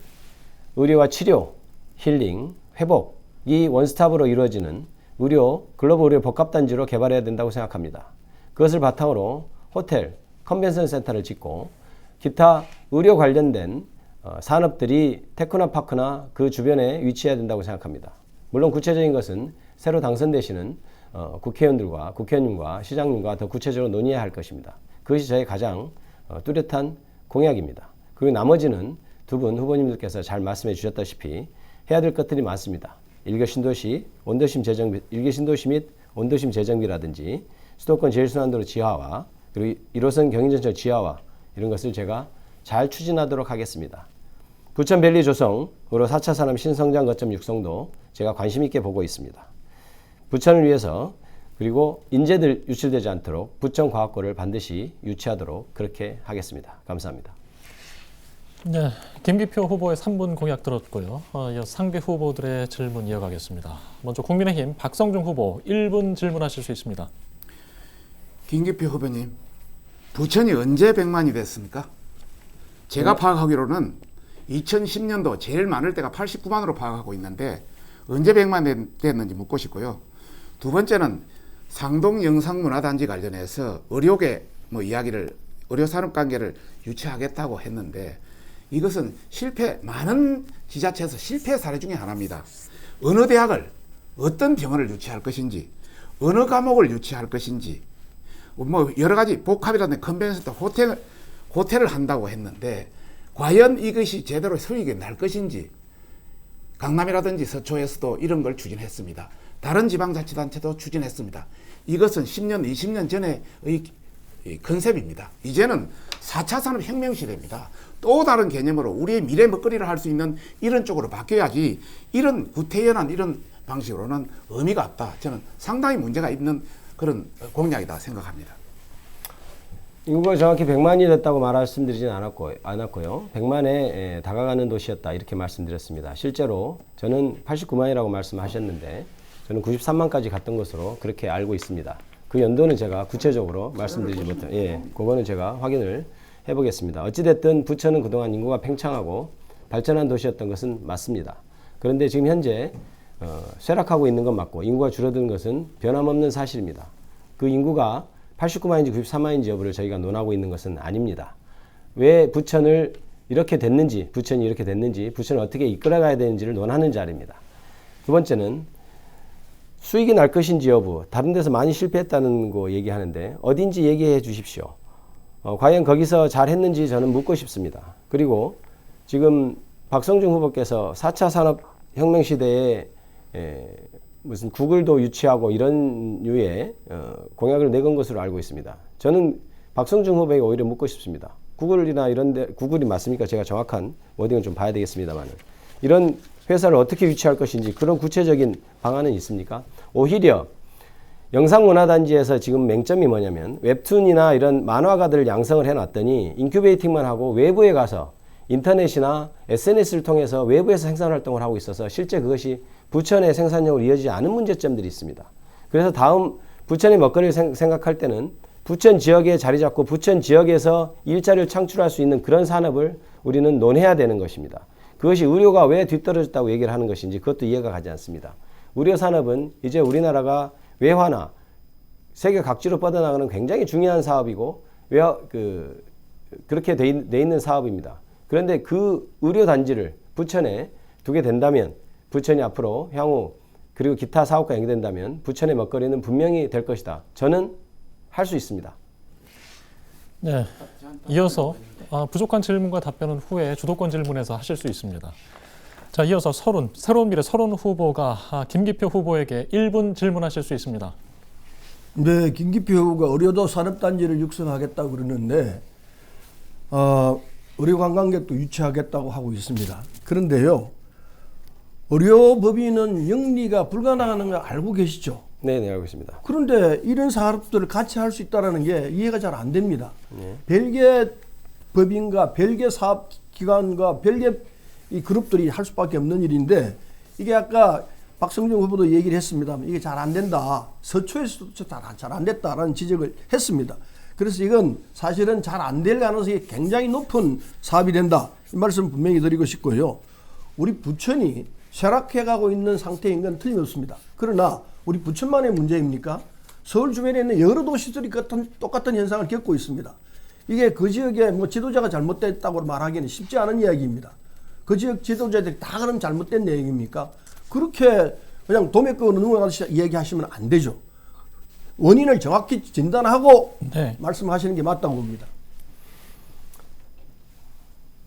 의료와 치료, 힐링, 회복이 원스톱으로 이루어지는 글로벌 의료 복합단지로 개발해야 된다고 생각합니다. 그것을 바탕으로 호텔, 컨벤션 센터를 짓고 기타 의료 관련된 산업들이 테크노파크나 그 주변에 위치해야 된다고 생각합니다. 물론 구체적인 것은 새로 당선되시는 국회의원님과 시장님과 더 구체적으로 논의해야 할 것입니다. 그것이 저의 가장 뚜렷한 공약입니다. 그리고 나머지는 두 분 후보님들께서 잘 말씀해 주셨다시피 해야 될 것들이 많습니다. 일개 신도시 원도심 재정비, 일개 신도시 및 원도심 재정비라든지 수도권 제일순환도로 지하화, 그리고 1호선 경인전철 지하화 이런 것을 제가 잘 추진하도록 하겠습니다. 부천 밸리 조성으로 4차 산업 신성장 거점 육성도 제가 관심 있게 보고 있습니다. 부천을 위해서 그리고 인재들 유출되지 않도록 부천과학고를 반드시 유치하도록 그렇게 하겠습니다. 감사합니다. 네, 김기표 후보의 3분 공약 들었고요. 이어 상대 후보들의 질문 이어가겠습니다. 먼저 국민의힘 박성중 후보 1분 질문하실 수 있습니다. 김기표 후보님, 부천이 언제 100만이 됐습니까? 제가 파악하기로는 2010년도 제일 많을 때가 89만으로 파악하고 있는데 언제 100만 됐는지 묻고 싶고요. 두 번째는 상동 영상문화단지 관련해서 의료계 의료산업관계를 유치하겠다고 했는데 이것은 많은 지자체에서 실패 사례 중에 하나입니다. 어느 대학을, 어떤 병원을 유치할 것인지, 어느 과목을 유치할 것인지, 여러 가지 복합이라든지 컨벤션 호텔을 한다고 했는데 과연 이것이 제대로 수익이 날 것인지 강남이라든지 서초에서도 이런 걸 추진했습니다. 다른 지방자치단체도 추진했습니다. 이것은 10년, 20년 전의 컨셉입니다. 이제는 4차 산업혁명 시대입니다. 또 다른 개념으로 우리의 미래 먹거리를 할 수 있는 이런 쪽으로 바뀌어야지 이런 구태연한 이런 방식으로는 의미가 없다. 저는 상당히 문제가 있는 그런 공약이다 생각합니다. 인구가 정확히 100만이 됐다고 말씀드리진 않았고요. 100만에 다가가는 도시였다 이렇게 말씀드렸습니다. 실제로 저는 89만이라고 말씀하셨는데 저는 93만까지 갔던 것으로 그렇게 알고 있습니다. 그 연도는 제가 구체적으로 말씀드리지 못해요. 예, 그거는 제가 확인을 해보겠습니다. 어찌됐든 부천은 그동안 인구가 팽창하고 발전한 도시였던 것은 맞습니다. 그런데 지금 현재 쇠락하고 있는 건 맞고 인구가 줄어든 것은 변함없는 사실입니다. 그 인구가 89만인지 93만인지 여부를 저희가 논하고 있는 것은 아닙니다. 왜 부천을 이렇게 됐는지, 부천이 이렇게 됐는지, 부천을 어떻게 이끌어가야 되는지를 논하는 자리입니다. 두 번째는 수익이 날 것인지 여부, 다른 데서 많이 실패했다는 거 얘기하는데 어딘지 얘기해 주십시오. 과연 거기서 잘했는지 저는 묻고 싶습니다. 그리고 지금 박성중 후보께서 4차 산업혁명 시대에 무슨 구글도 유치하고 이런 류의 공약을 내건 것으로 알고 있습니다. 저는 박성중 후보에게 오히려 묻고 싶습니다. 구글이나 이런데 구글이 맞습니까? 제가 정확한 워딩을 좀 봐야 되겠습니다만 이런 회사를 어떻게 유치할 것인지 그런 구체적인 방안은 있습니까? 오히려 영상문화단지에서 지금 맹점이 뭐냐면 웹툰이나 이런 만화가들을 양성을 해놨더니 인큐베이팅만 하고 외부에 가서 인터넷이나 SNS를 통해서 외부에서 생산활동을 하고 있어서 실제 그것이 부천의 생산력으로 이어지지 않은 문제점들이 있습니다. 그래서 다음 부천의 먹거리를 생각할 때는 부천 지역에 자리 잡고 부천 지역에서 일자리를 창출할 수 있는 그런 산업을 우리는 논해야 되는 것입니다. 그것이 의료가 왜 뒤떨어졌다고 얘기를 하는 것인지 그것도 이해가 가지 않습니다. 의료 산업은 이제 우리나라가 외화나 세계 각지로 뻗어나가는 굉장히 중요한 사업이고 그렇게 돼 있는 사업입니다. 그런데 그 의료단지를 부천에 두게 된다면 부천이 앞으로 향후 그리고 기타 사업과 연계된다면 부천의 먹거리는 분명히 될 것이다. 저는 할 수 있습니다. 네, 이어서 부족한 질문과 답변은 후에 주도권 질문에서 하실 수 있습니다. 자, 이어서 새로운 미래 서른 후보가 김기표 후보에게 1분 질문하실 수 있습니다. 네, 김기표 후보가 의료도 산업단지를 육성하겠다고 그러는데 의료관광객도 유치하겠다고 하고 있습니다. 그런데요, 의료법인은 영리가 불가능한 걸 알고 계시죠? 네, 알고 있습니다. 그런데 이런 사업들을 같이 할 수 있다는 게 이해가 잘 안 됩니다. 네. 별개 법인과 별개 사업기관과 별개 이 그룹들이 할 수밖에 없는 일인데 이게 아까 박성중 후보도 얘기를 했습니다. 이게 잘 안 된다. 서초에서도 잘 안 됐다라는 지적을 했습니다. 그래서 이건 사실은 잘 안 될 가능성이 굉장히 높은 사업이 된다. 이 말씀 분명히 드리고 싶고요. 우리 부천이 쇠락해가고 있는 상태인 건 틀림없습니다. 그러나 우리 부천만의 문제입니까? 서울 주변에 있는 여러 도시들이 똑같은 현상을 겪고 있습니다. 이게 그 지역에 지도자가 잘못됐다고 말하기는 쉽지 않은 이야기입니다. 그 지역 지도자들이 다 그럼 잘못된 내용입니까? 그렇게 그냥 도매급으로 넘어가서 이야기하시면 안 되죠. 원인을 정확히 진단하고 네. 말씀하시는 게 맞다고 봅니다.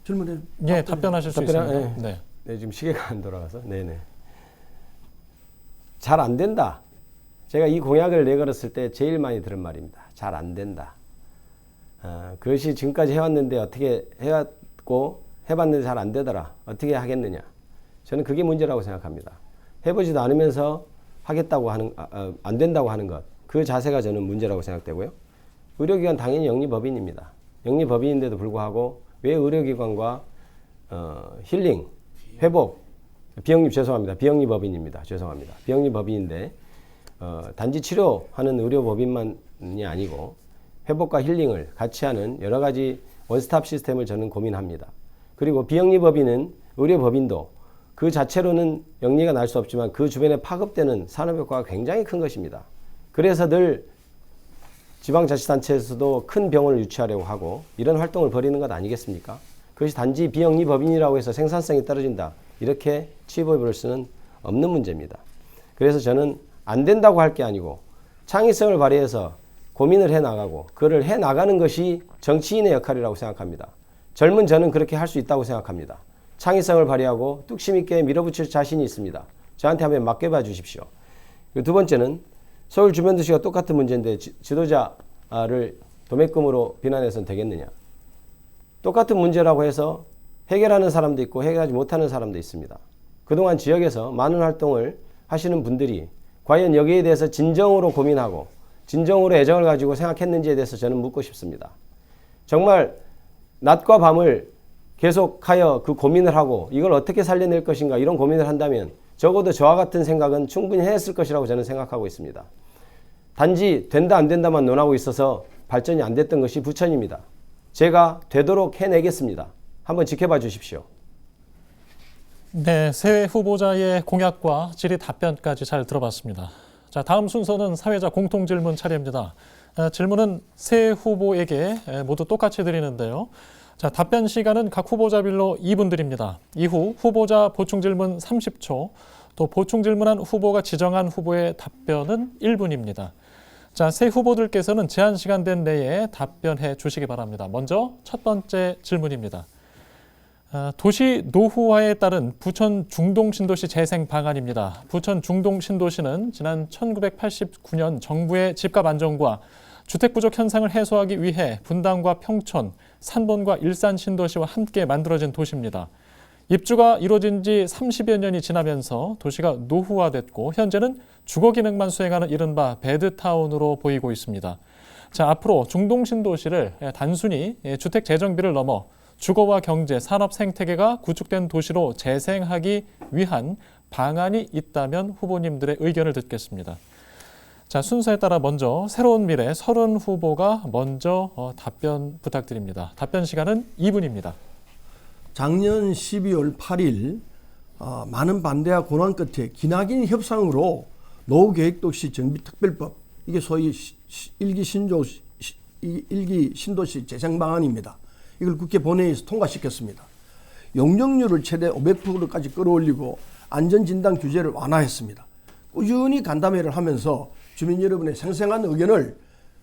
질문에 예, 답변하실 수 답변- 있습니다. 예. 네. 네, 지금 시계가 안 돌아가서. 네네. 잘 안 된다. 제가 이 공약을 내걸었을 때 제일 많이 들은 말입니다. 잘 안 된다. 그것이 지금까지 해왔는데 어떻게 해왔고 해봤는데 잘 안 되더라. 어떻게 하겠느냐. 저는 그게 문제라고 생각합니다. 해보지도 않으면서 하겠다고 하는, 안 된다고 하는 것. 그 자세가 저는 문제라고 생각되고요. 의료기관 당연히 영리법인입니다. 영리법인인데도 불구하고 왜 의료기관과 힐링, 회복, 죄송합니다. 비영리법인입니다. 죄송합니다. 비영리법인인데 단지 치료하는 의료법인만이 아니고 회복과 힐링을 같이 하는 여러 가지 원스톱 시스템을 저는 고민합니다. 그리고 비영리법인은 의료법인도 그 자체로는 영리가 날 수 없지만 그 주변에 파급되는 산업효과가 굉장히 큰 것입니다. 그래서 늘 지방자치단체에서도 큰 병원을 유치하려고 하고 이런 활동을 벌이는 것 아니겠습니까? 그것이 단지 비영리법인이라고 해서 생산성이 떨어진다. 이렇게 취급해 볼 수는 없는 문제입니다. 그래서 저는 안 된다고 할 게 아니고 창의성을 발휘해서 고민을 해나가고 그를 해나가는 것이 정치인의 역할이라고 생각합니다. 젊은 저는 그렇게 할 수 있다고 생각합니다. 창의성을 발휘하고 뚝심 있게 밀어붙일 자신이 있습니다. 저한테 한번 맡겨봐 주십시오. 두 번째는 서울 주변도시가 똑같은 문제인데 지도자를 도매금으로 비난해서는 되겠느냐. 똑같은 문제라고 해서 해결하는 사람도 있고 해결하지 못하는 사람도 있습니다. 그동안 지역에서 많은 활동을 하시는 분들이 과연 여기에 대해서 진정으로 고민하고 진정으로 애정을 가지고 생각했는지에 대해서 저는 묻고 싶습니다. 정말 낮과 밤을 계속하여 그 고민을 하고 이걸 어떻게 살려낼 것인가 이런 고민을 한다면 적어도 저와 같은 생각은 충분히 했을 것이라고 저는 생각하고 있습니다. 단지 된다 안 된다만 논하고 있어서 발전이 안 됐던 것이 부천입니다. 제가 되도록 해내겠습니다. 한번 지켜봐 주십시오. 네, 새 후보자의 공약과 질의 답변까지 잘 들어봤습니다. 자, 다음 순서는 사회자 공통 질문 차례입니다. 질문은 새 후보에게 모두 똑같이 드리는데요. 자, 답변 시간은 각 후보자별로 2분 드립니다. 이후 후보자 보충 질문 30초, 또 보충 질문한 후보가 지정한 후보의 답변은 1분입니다. 자, 새 후보들께서는 제한 시간된 내에 답변해 주시기 바랍니다. 먼저 첫 번째 질문입니다. 도시 노후화에 따른 부천 중동신도시 재생 방안입니다. 부천 중동신도시는 지난 1989년 정부의 집값 안정과 주택 부족 현상을 해소하기 위해 분당과 평촌, 산본과 일산 신도시와 함께 만들어진 도시입니다. 입주가 이루어진 지 30여 년이 지나면서 도시가 노후화됐고 현재는 주거 기능만 수행하는 이른바 배드타운으로 보이고 있습니다. 자, 앞으로 중동신도시를 단순히 주택 재정비를 넘어 주거와 경제, 산업 생태계가 구축된 도시로 재생하기 위한 방안이 있다면 후보님들의 의견을 듣겠습니다. 자, 순서에 따라 먼저 새로운 미래 30 후보가 먼저 답변 부탁드립니다. 답변 시간은 2분입니다. 작년 12월 8일 많은 반대와 고난 끝에 기나긴 협상으로 노후계획도시 정비특별법, 이게 소위 일기 신도시 재생방안입니다. 이걸 국회 본회의에서 통과시켰습니다. 용적률을 최대 500%까지 끌어올리고 안전진단 규제를 완화했습니다. 꾸준히 간담회를 하면서 주민 여러분의 생생한 의견을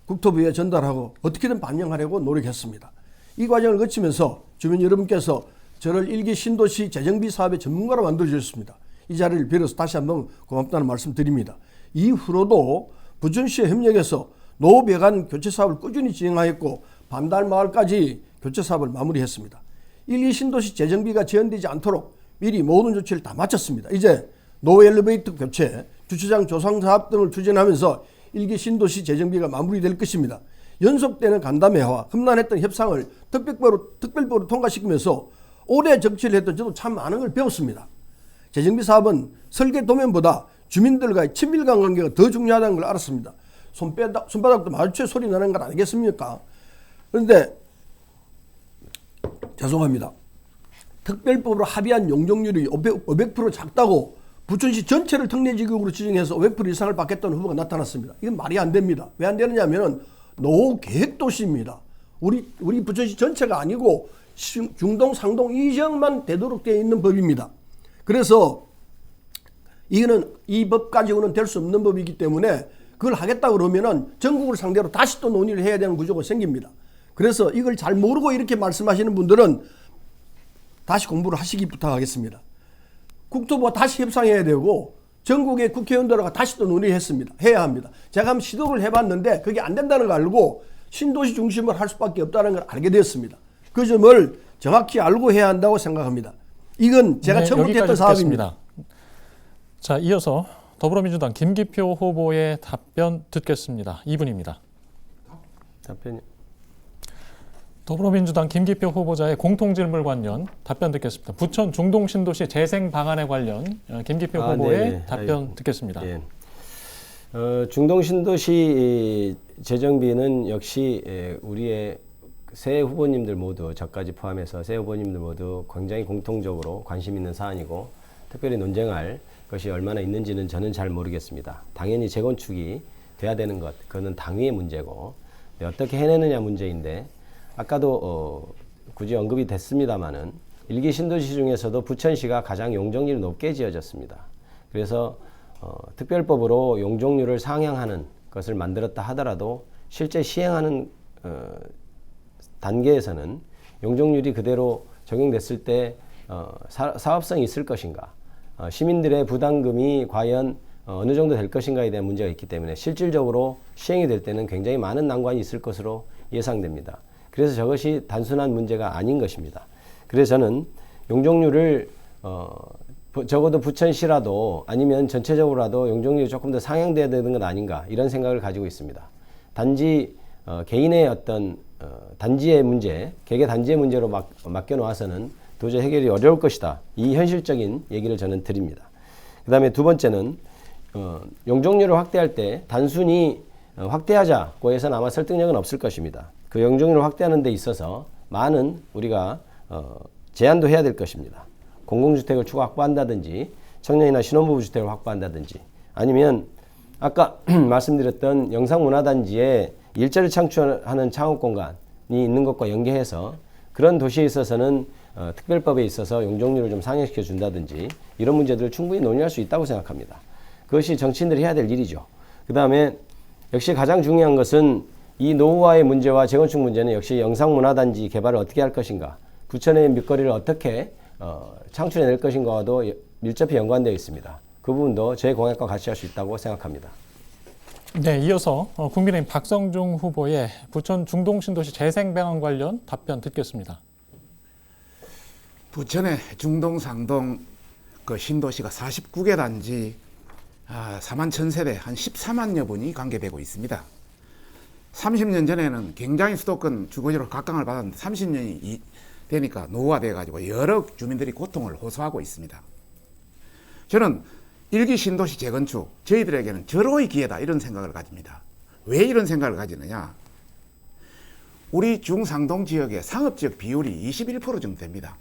국토부에 전달하고 어떻게든 반영하려고 노력했습니다. 이 과정을 거치면서 주민 여러분께서 저를 일기 신도시 재정비 사업의 전문가로 만들어주셨습니다. 이 자리를 빌어서 다시 한번 고맙다는 말씀 드립니다. 이후로도 부천시와 협력해서 노후배관 교체 사업을 꾸준히 진행하였고 반달마을까지 교체 사업을 마무리했습니다. 1, 2신도시 재정비가 지연되지 않도록 미리 모든 조치를 다 마쳤습니다. 이제 노후 엘리베이터 교체, 주차장 조성 사업 등을 추진하면서 1기 신도시 재정비가 마무리될 것입니다. 연속되는 간담회와 험난했던 협상을 특별법으로 통과시키면서 오래 정치를 했던 저도 참 많은 걸 배웠습니다. 재정비 사업은 설계 도면보다 주민들과의 친밀감 관계가 더 중요하다는 걸 알았습니다. 손바닥도 마주쳐 소리 나는 것 아니겠습니까? 그런데 죄송합니다. 특별법으로 합의한 용적률이 500% 작다고 부천시 전체를 특례지역으로 지정해서 500% 이상을 받겠다는 후보가 나타났습니다. 이건 말이 안 됩니다. 왜 안 되느냐 하면 노후계획도시입니다. 우리 부천시 전체가 아니고 중동, 상동 이 지역만 되도록 되어 있는 법입니다. 그래서 이거는 이 법 가지고는 될 수 없는 법이기 때문에 그걸 하겠다 그러면은 전국을 상대로 다시 또 논의를 해야 되는 구조가 생깁니다. 그래서 이걸 잘 모르고 이렇게 말씀하시는 분들은 다시 공부를 하시기 부탁하겠습니다. 국토부와 다시 협상해야 되고 전국의 국회의원들과 다시 또 논의했습니다. 해야 합니다. 제가 한번 시도를 해봤는데 그게 안 된다는 걸 알고 신도시 중심을 할 수밖에 없다는 걸 알게 되었습니다. 그 점을 정확히 알고 해야 한다고 생각합니다. 이건 제가 네, 처음부터 했던 여기까지 사업입니다. 듣겠습니다. 자, 이어서 더불어민주당 김기표 후보의 답변 듣겠습니다. 2분입니다. 답변이 더불어민주당 김기표 후보자의 공통질문 관련 답변 듣겠습니다. 부천 중동 신도시 재생 방안에 관련 김기표 후보의 네네. 답변 듣겠습니다. 예. 중동 신도시 재정비는 역시 우리의 새 후보님들 모두 저까지 포함해서 새 후보님들 모두 굉장히 공통적으로 관심 있는 사안이고 특별히 논쟁할 것이 얼마나 있는지는 저는 잘 모르겠습니다. 당연히 재건축이 돼야 되는 것, 그거는 당위의 문제고 어떻게 해내느냐 문제인데 아까도 굳이 언급이 됐습니다마는 일기 신도시 중에서도 부천시가 가장 용적률이 높게 지어졌습니다. 그래서 특별법으로 용적률을 상향하는 것을 만들었다 하더라도 실제 시행하는 단계에서는 용적률이 그대로 적용됐을 때 사업성이 있을 것인가, 시민들의 부담금이 과연 어느 정도 될 것인가에 대한 문제가 있기 때문에 실질적으로 시행이 될 때는 굉장히 많은 난관이 있을 것으로 예상됩니다. 그래서 저것이 단순한 문제가 아닌 것입니다. 그래서 저는 용적률을 적어도 부천시라도 아니면 전체적으로라도 용적률이 조금 더 상향돼야 되는 것 아닌가 이런 생각을 가지고 있습니다. 단지 개인의 어떤 단지의 문제, 개개 단지의 문제로 맡겨놓아서는 도저히 해결이 어려울 것이다. 이 현실적인 얘기를 저는 드립니다. 그 다음에 두 번째는 용적률을 확대할 때 단순히 확대하자고 해서는 아마 설득력은 없을 것입니다. 그 용적률을 확대하는 데 있어서 많은 우리가 제한도 해야 될 것입니다. 공공주택을 추가 확보한다든지 청년이나 신혼부부 주택을 확보한다든지 아니면 아까 말씀드렸던 영상문화단지에 일자리 창출하는 창업공간이 있는 것과 연계해서 그런 도시에 있어서는 특별법에 있어서 용적률을 좀 상향시켜 준다든지 이런 문제들을 충분히 논의할 수 있다고 생각합니다. 그것이 정치인들이 해야 될 일이죠. 그 다음에 역시 가장 중요한 것은 이 노후화의 문제와 재건축 문제는 역시 영상문화단지 개발을 어떻게 할 것인가, 부천의 밑거리를 어떻게 창출해낼 것인가와도 밀접히 연관되어 있습니다. 그 부분도 제 공약과 같이 할 수 있다고 생각합니다. 네, 이어서 국민의힘 박성중 후보의 부천 중동 신도시 재생 방안 관련 답변 듣겠습니다. 부천의 중동 상동 그 신도시가 49개 단지 4만 1,000세대 한 14만여 분이 관계되고 있습니다. 30년 전에는 굉장히 수도권 주거지로 각광을 받았는데 30년이 되니까 노후화돼 가지고 여러 주민들이 고통을 호소하고 있습니다. 저는 일기 신도시 재건축 저희들에게는 절호의 기회다 이런 생각을 가집니다. 왜 이런 생각을 가지느냐? 우리 중상동 지역의 상업지역 비율이 21% 정도 됩니다.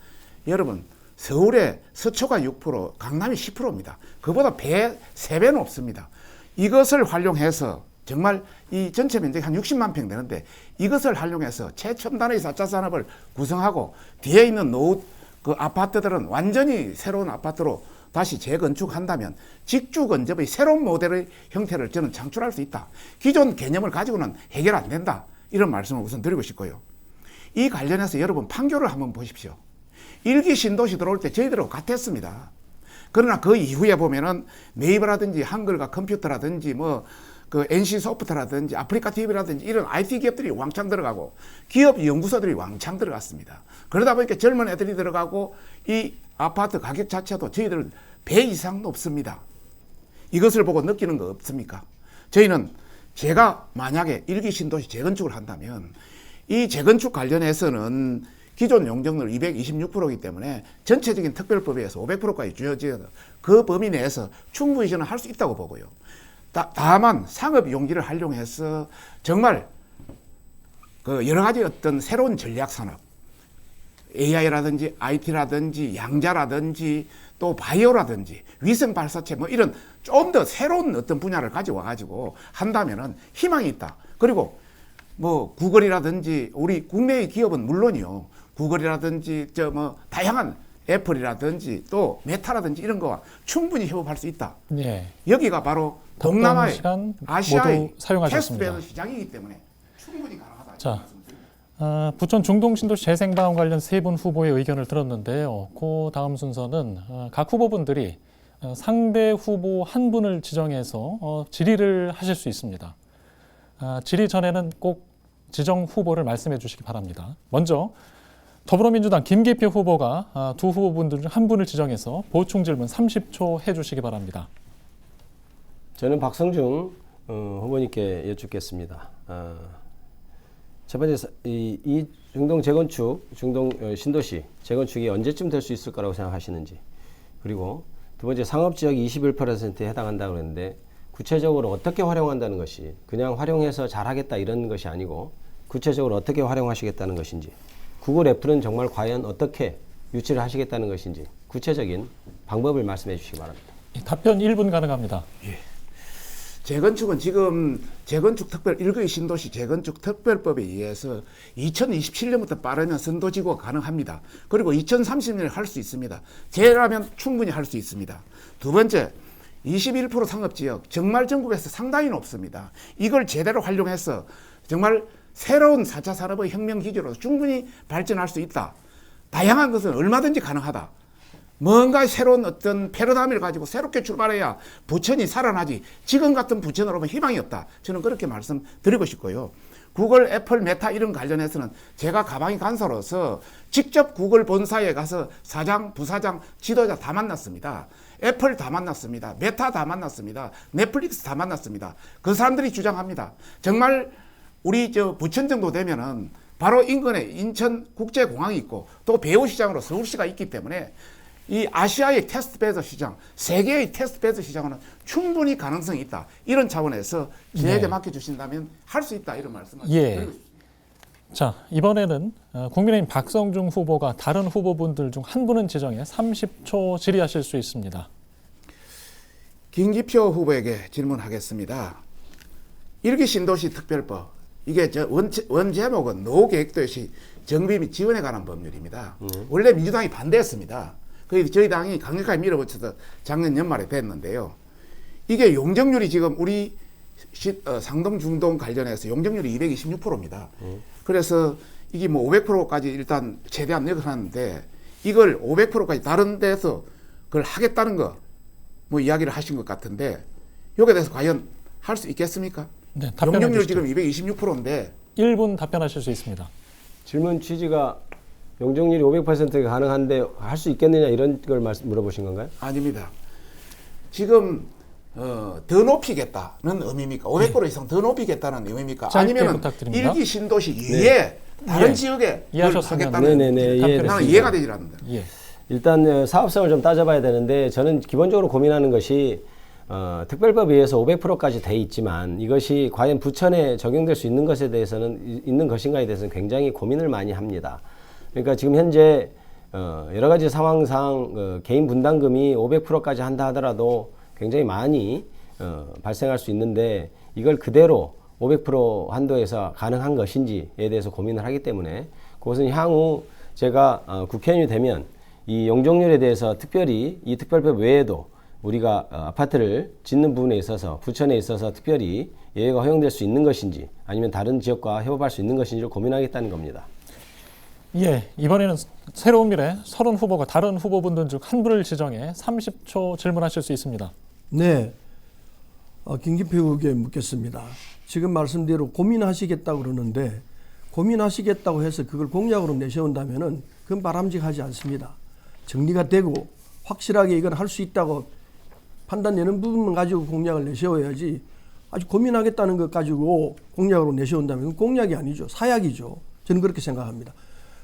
여러분 서울의 서초가 6%, 강남이 10%입니다. 그보다 3배 높습니다. 이것을 활용해서 정말 이 전체 면적이 한 60만 평 되는데 이것을 활용해서 최첨단의 4차 산업을 구성하고 뒤에 있는 노후 그 아파트들은 완전히 새로운 아파트로 다시 재건축한다면 직주건접의 새로운 모델의 형태를 저는 창출할 수 있다. 기존 개념을 가지고는 해결 안 된다. 이런 말씀을 우선 드리고 싶고요. 이 관련해서 여러분 판교를 한번 보십시오. 일기 신도시 들어올 때 저희들하고 같았습니다. 그러나 그 이후에 보면은 네이버라든지 한글과 컴퓨터라든지 뭐 그 NC소프트라든지 아프리카 TV라든지 이런 IT 기업들이 왕창 들어가고 기업 연구소들이 왕창 들어갔습니다. 그러다 보니까 젊은 애들이 들어가고 이 아파트 가격 자체도 저희들은 배 이상 높습니다. 이것을 보고 느끼는 거 없습니까? 저희는 제가 만약에 일기 신도시 재건축을 한다면 이 재건축 관련해서는 기존 용적률 226%이기 때문에 전체적인 특별법에 의해서 500%까지 주어져서 그 범위 내에서 충분히 저는 할 수 있다고 보고요. 다만 상업 용지를 활용해서 정말 그 여러 가지 어떤 새로운 전략 산업, AI라든지 IT라든지 양자라든지 또 바이오라든지 위성 발사체 뭐 이런 좀 더 새로운 어떤 분야를 가져와 가지고 한다면은 희망이 있다. 그리고 뭐 구글이라든지 우리 국내의 기업은 물론이요. 구글이라든지 저 뭐 다양한 애플이라든지 또 메타라든지 이런 거와 충분히 협업할 수 있다. 네. 여기가 바로 동남아의 시간 아시아의 모두 사용하셨습니다. 캐스트베드 시장이기 때문에 충분히 가능하다. 자, 부천 중동신도시 재생방원 관련 세 분 후보의 의견을 들었는데요. 그 다음 순서는 각 후보분들이 상대 후보 한 분을 지정해서 질의를 하실 수 있습니다. 질의 전에는 꼭 지정 후보를 말씀해 주시기 바랍니다. 먼저 더불어민주당 김기표 후보가 두 후보분들 중 한 분을 지정해서 보충 질문 30초 해주시기 바랍니다. 저는 박성중 후보님께 여쭙겠습니다. 첫 번째, 이 중동 재건축, 중동 신도시 재건축이 언제쯤 될 수 있을 거라고 생각하시는지, 그리고 두 번째, 상업지역이 21%에 해당한다고 그랬는데 구체적으로 어떻게 활용한다는 것이 그냥 활용해서 잘하겠다 이런 것이 아니고 구체적으로 어떻게 활용하시겠다는 것인지, 구글 애플은 정말 과연 어떻게 유치를 하시겠다는 것인지 구체적인 방법을 말씀해 주시기 바랍니다. 답변 1분 가능합니다. 재건축은 지금 재건축특별 1기 신도시 재건축특별법에 의해서 2027년부터 빠르면 선도지구가 가능합니다. 그리고 2030년에 할 수 있습니다. 제라면 충분히 할 수 있습니다. 두 번째, 21% 상업지역 정말 전국에서 상당히 높습니다. 이걸 제대로 활용해서 정말 새로운 4차 산업의 혁명 기지로 충분히 발전할 수 있다. 다양한 것은 얼마든지 가능하다. 뭔가 새로운 어떤 패러다임을 가지고 새롭게 출발해야 부천이 살아나지, 지금 같은 부천으로는 희망이 없다. 저는 그렇게 말씀드리고 싶고요. 구글, 애플, 메타 이런 관련해서는 제가 가방이 간사로서 직접 구글 본사에 가서 사장, 부사장, 지도자 다 만났습니다. 애플 다 만났습니다. 메타 다 만났습니다. 넷플릭스 다 만났습니다. 그 사람들이 주장합니다. 정말 우리 부천 정도 되면은 바로 인근에 인천국제공항이 있고 또 배후시장으로 서울시가 있기 때문에 이 아시아의 테스트베드 시장, 세계의 테스트베드 시장은 충분히 가능성이 있다. 이런 차원에서 저에게 맡겨주신다면 할 수 있다. 이런 말씀을 드리고 싶습니다. 자, 이번에는 국민의힘 박성중 후보가 다른 후보분들 중 한 분은 지정해 30초 질의하실 수 있습니다. 김기표 후보에게 질문하겠습니다. 1기 신도시 특별법, 이게 원 제목은 노계획도시 정비 및 지원에 관한 법률입니다. 원래 민주당이 반대했습니다. 그래서 저희 당이 강력하게 밀어붙여서 작년 연말에 됐는데요. 이게 용적률이 지금 우리 상동 중동 관련해서 용적률이 226%입니다. 그래서 이게 뭐 500%까지 일단 최대한 늘어났는데 이걸 500%까지 다른 데서 그걸 하겠다는 거 뭐 이야기를 하신 것 같은데 여기에 대해서 과연 할 수 있겠습니까? 네, 용적률 지금 226%인데 1분 답변하실 수 있습니다. 질문 취지가 용적률이 500%가 가능한데 할 수 있겠느냐 이런 걸 물어보신 건가요? 아닙니다. 지금 더 높이겠다는 의미입니까? 500% 이상 더 높이겠다는 의미입니까? 아니면 부탁드립니다. 1기 신도시 이외에 다른 지역에 이해하셨으면 하겠다는 네네네, 나는 이해가 되질 않는다. 예. 일단 사업성을 좀 따져봐야 되는데 저는 기본적으로 고민하는 것이 특별법에 의해서 500%까지 돼 있지만 이것이 과연 부천에 적용될 수 있는 것에 대해서는 있는 것인가에 대해서는 굉장히 고민을 많이 합니다. 그러니까 지금 현재 여러 가지 상황상 개인 분담금이 500%까지 한다 하더라도 굉장히 많이 발생할 수 있는데 이걸 그대로 500% 한도에서 가능한 것인지에 대해서 고민을 하기 때문에 그것은 향후 제가 국회의원이 되면 이 용적률에 대해서 특별히 이 특별법 외에도 우리가 아파트를 짓는 부분에 있어서 부천에 있어서 특별히 예외가 허용될 수 있는 것인지 아니면 다른 지역과 협업할 수 있는 것인지를 고민하겠다는 겁니다. 예, 이번에는 새로운 미래 30 후보가 다른 후보분들 중 한 분을 지정해 30초 질문하실 수 있습니다. 네, 김기표 후보에게 묻겠습니다. 지금 말씀대로 고민하시겠다고 그러는데 고민하시겠다고 해서 그걸 공약으로 내세운다면은 그건 바람직하지 않습니다. 정리가 되고 확실하게 이건 할 수 있다고 판단되는 부분만 가지고 공약을 내세워야지 아주 고민하겠다는 것 가지고 공약으로 내세운다면 그건 공약이 아니죠. 사약이죠. 저는 그렇게 생각합니다.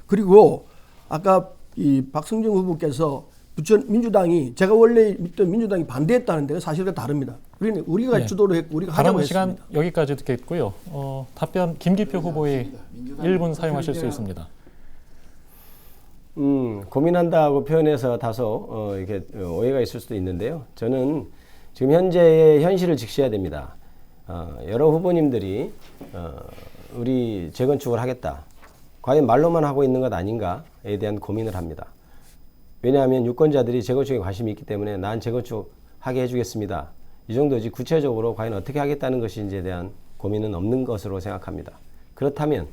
그리고 아까 이 박성중 후보께서 부천 민주당이 제가 원래 믿던 민주당이 반대했다는데 사실과 다릅니다. 우리가 주도를 했고 우리가 하자고 발언 했습니다. 시간 여기까지 듣겠고요. 답변 김기표 후보의 1분 사용하실 수 있습니다. 고민한다고 표현해서 다소 이렇게 오해가 있을 수도 있는데요. 저는 지금 현재의 현실을 직시해야 됩니다. 여러 후보님들이 우리 재건축을 하겠다. 과연 말로만 하고 있는 것 아닌가에 대한 고민을 합니다. 왜냐하면 유권자들이 재건축에 관심이 있기 때문에 난 재건축 하게 해주겠습니다. 이 정도지 구체적으로 과연 어떻게 하겠다는 것인지에 대한 고민은 없는 것으로 생각합니다. 그렇다면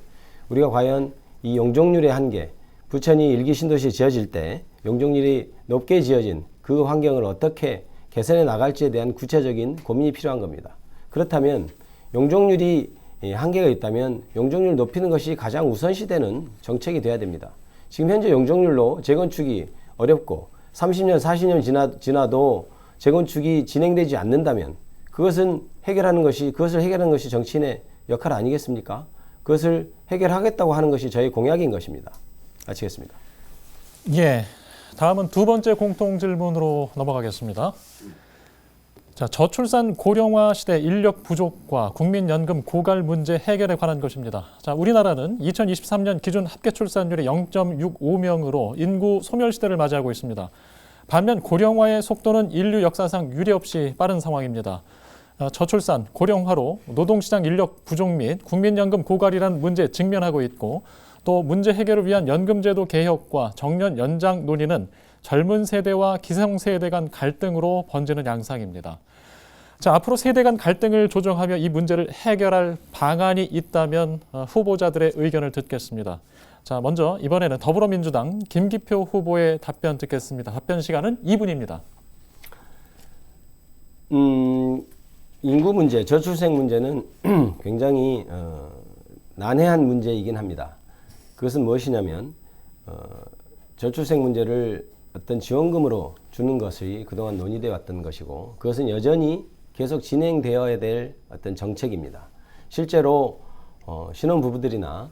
우리가 과연 이 용적률의 한계, 부천이 일기 신도시에 지어질 때 용적률이 높게 지어진 그 환경을 어떻게 개선해 나갈지에 대한 구체적인 고민이 필요한 겁니다. 그렇다면 용적률이 한계가 있다면 용적률을 높이는 것이 가장 우선시되는 정책이 돼야 됩니다. 지금 현재 용적률로 재건축이 어렵고 30년, 40년 지나도 재건축이 진행되지 않는다면 그것을 해결하는 것이 정치인의 역할 아니겠습니까? 그것을 해결하겠다고 하는 것이 저의 공약인 것입니다. 마치겠습니다. 예, 다음은 두 번째 공통 질문으로 넘어가겠습니다. 자, 저출산 고령화 시대 인력 부족과 국민연금 고갈 문제 해결에 관한 것입니다. 자, 우리나라는 2023년 기준 합계 출산율이 0.65명으로 인구 소멸 시대를 맞이하고 있습니다. 반면 고령화의 속도는 인류 역사상 유례 없이 빠른 상황입니다. 저출산, 고령화로 노동시장 인력 부족 및 국민연금 고갈이라는 문제에 직면하고 있고 또 문제 해결을 위한 연금제도 개혁과 정년 연장 논의는 젊은 세대와 기성세대 간 갈등으로 번지는 양상입니다. 자, 앞으로 세대 간 갈등을 조정하며 이 문제를 해결할 방안이 있다면 후보자들의 의견을 듣겠습니다. 자, 먼저 이번에는 더불어민주당 김기표 후보의 답변 듣겠습니다. 답변 시간은 2분입니다. 인구 문제, 저출생 문제는 굉장히 난해한 문제이긴 합니다. 그것은 무엇이냐면 저출생 문제를 어떤 지원금으로 주는 것이 그동안 논의되어 왔던 것이고 그것은 여전히 계속 진행되어야 될 어떤 정책입니다. 실제로 신혼부부들이나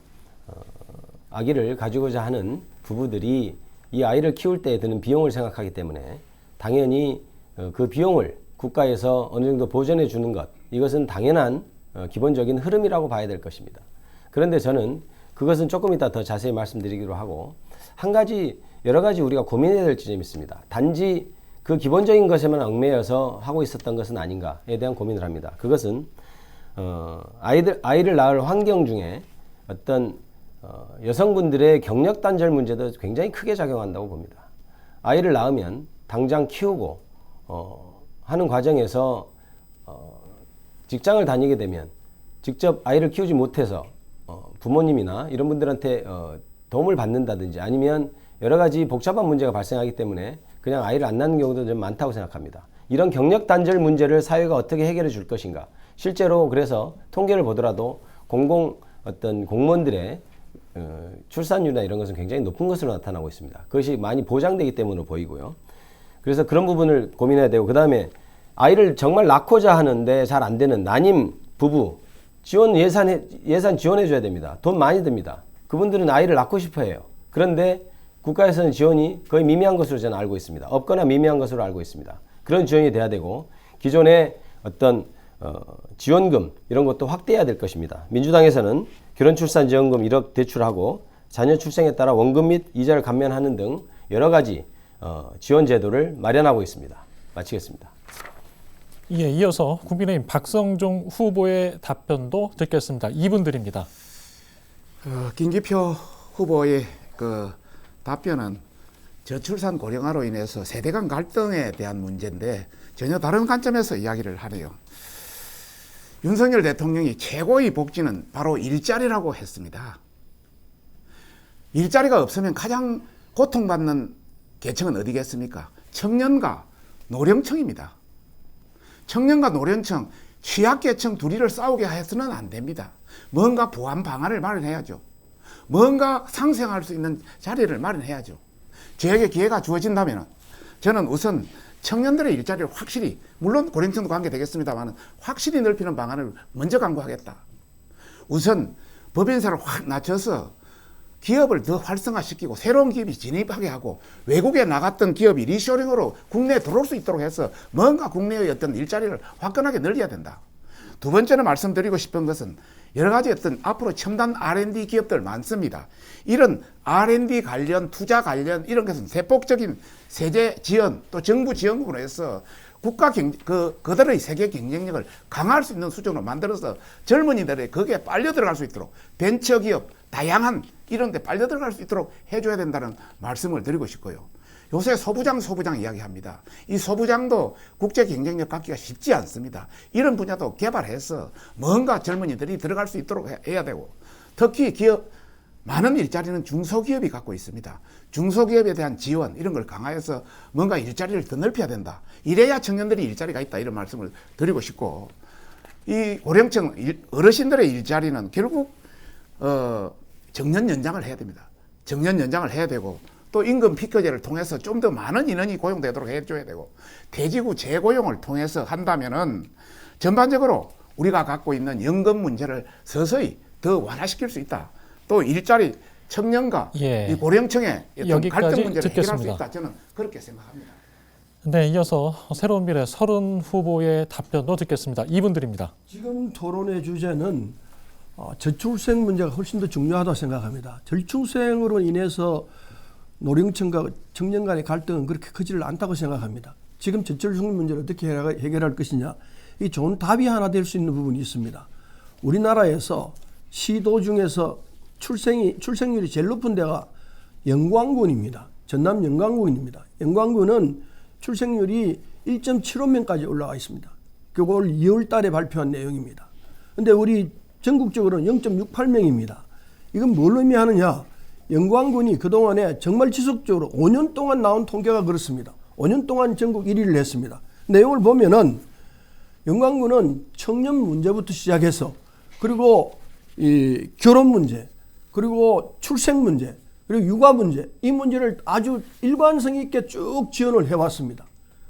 아기를 가지고자 하는 부부들이 이 아이를 키울 때 드는 비용을 생각하기 때문에 당연히 그 비용을 국가에서 어느 정도 보전해 주는 것, 이것은 당연한 기본적인 흐름이라고 봐야 될 것입니다. 그런데 저는 그것은 조금 이따 더 자세히 말씀드리기로 하고 여러 가지 우리가 고민해야 될 지점이 있습니다. 단지 그 기본적인 것에만 얽매여서 하고 있었던 것은 아닌가에 대한 고민을 합니다. 그것은 아이를 낳을 환경 중에 어떤 여성분들의 경력 단절 문제도 굉장히 크게 작용한다고 봅니다. 아이를 낳으면 당장 키우고 하는 과정에서 직장을 다니게 되면 직접 아이를 키우지 못해서 부모님이나 이런 분들한테 도움을 받는다든지 아니면 여러 가지 복잡한 문제가 발생하기 때문에 그냥 아이를 안 낳는 경우도 좀 많다고 생각합니다. 이런 경력 단절 문제를 사회가 어떻게 해결해 줄 것인가. 실제로 그래서 통계를 보더라도 어떤 공무원들의 출산율이나 이런 것은 굉장히 높은 것으로 나타나고 있습니다. 그것이 많이 보장되기 때문으로 보이고요. 그래서 그런 부분을 고민해야 되고 그다음에 아이를 정말 낳고자 하는데 잘 안 되는 난임 부부 예산 지원해 줘야 됩니다. 돈 많이 듭니다. 그분들은 아이를 낳고 싶어 해요. 그런데 국가에서는 지원이 거의 미미한 것으로 저는 알고 있습니다. 없거나 미미한 것으로 알고 있습니다. 그런 지원이 돼야 되고 기존의 어떤 지원금 이런 것도 확대해야 될 것입니다. 민주당에서는 결혼출산지원금 1억 대출하고 자녀 출생에 따라 원금 및 이자를 감면하는 등 여러 가지 지원 제도를 마련하고 있습니다. 마치겠습니다. 예, 이어서 국민의힘 박성종 후보의 답변도 듣겠습니다. 2분 드립니다. 김기표 후보의 답변은 저출산 고령화로 인해서 세대 간 갈등에 대한 문제인데 전혀 다른 관점에서 이야기를 하네요. 윤석열 대통령이 최고의 복지는 바로 일자리라고 했습니다. 일자리가 없으면 가장 고통받는 계층은 어디겠습니까? 청년과 노령층입니다. 청년과 노령층, 취약계층 둘이를 싸우게 해서는 안 됩니다. 뭔가 보완 방안을 마련해야죠. 뭔가 상생할 수 있는 자리를 마련해야죠. 저에게 기회가 주어진다면 저는 우선 청년들의 일자리를 확실히, 물론 고령층도 관계되겠습니다만 확실히 넓히는 방안을 먼저 강구하겠다. 우선 법인세를 확 낮춰서 기업을 더 활성화시키고 새로운 기업이 진입하게 하고 외국에 나갔던 기업이 리쇼링으로 국내에 들어올 수 있도록 해서 뭔가 국내의 어떤 일자리를 화끈하게 늘려야 된다. 두 번째로 말씀드리고 싶은 것은 여러 가지 어떤 앞으로 첨단 R&D 기업들 많습니다. 이런 R&D 관련, 투자 관련 이런 것은 세폭적인 세제 지원 또 정부 지원금으로 해서 그들의 세계 경쟁력을 강화할 수 있는 수준으로 만들어서 젊은이들이 거기에 빨려 들어갈 수 있도록 벤처기업, 다양한 이런 데 빨려 들어갈 수 있도록 해줘야 된다는 말씀을 드리고 싶고요. 요새 소부장 이야기합니다. 이 소부장도 국제 경쟁력 갖기가 쉽지 않습니다. 이런 분야도 개발해서 뭔가 젊은이들이 들어갈 수 있도록 해야 되고 특히 많은 일자리는 중소기업이 갖고 있습니다. 중소기업에 대한 지원 이런 걸 강화해서 뭔가 일자리를 더 넓혀야 된다. 이래야 청년들이 일자리가 있다 이런 말씀을 드리고 싶고 이 고령층 어르신들의 일자리는 결국 정년 연장을 해야 됩니다. 정년 연장을 해야 되고 또 임금 피크제를 통해서 좀 더 많은 인원이 고용되도록 해줘야 되고 대지구 재고용을 통해서 한다면은 전반적으로 우리가 갖고 있는 연금 문제를 서서히 더 완화시킬 수 있다. 또 일자리 청년과 예. 이 고령층의 어떤 여기까지 갈등 문제를 해결할 수 듣겠습니다. 있다. 저는 그렇게 생각합니다. 네, 이어서 새로운 미래 서른 후보의 답변도 듣겠습니다. 이분들입니다. 지금 토론의 주제는 저출생 문제가 훨씬 더 중요하다고 생각합니다. 저출생으로 인해서 노령층과 청년 간의 갈등은 그렇게 크지를 않다고 생각합니다. 지금 저출생 문제를 어떻게 해결할 것이냐, 이 좋은 답이 하나 될 수 있는 부분이 있습니다. 우리나라에서 시도 중에서 출생률이 제일 높은 데가 영광군입니다. 전남 영광군입니다. 영광군은 출생률이 1.75명까지 올라가 있습니다. 그걸 2월 달에 발표한 내용입니다. 근데 우리 전국적으로는 0.68명입니다. 이건 뭘 의미하느냐? 영광군이 그동안에 정말 지속적으로 5년 동안 나온 통계가 그렇습니다. 5년 동안 전국 1위를 했습니다. 내용을 보면은 영광군은 청년 문제부터 시작해서 그리고 이 결혼 문제, 그리고 출생 문제, 그리고 육아 문제, 이 문제를 아주 일관성 있게 쭉 지원을 해왔습니다.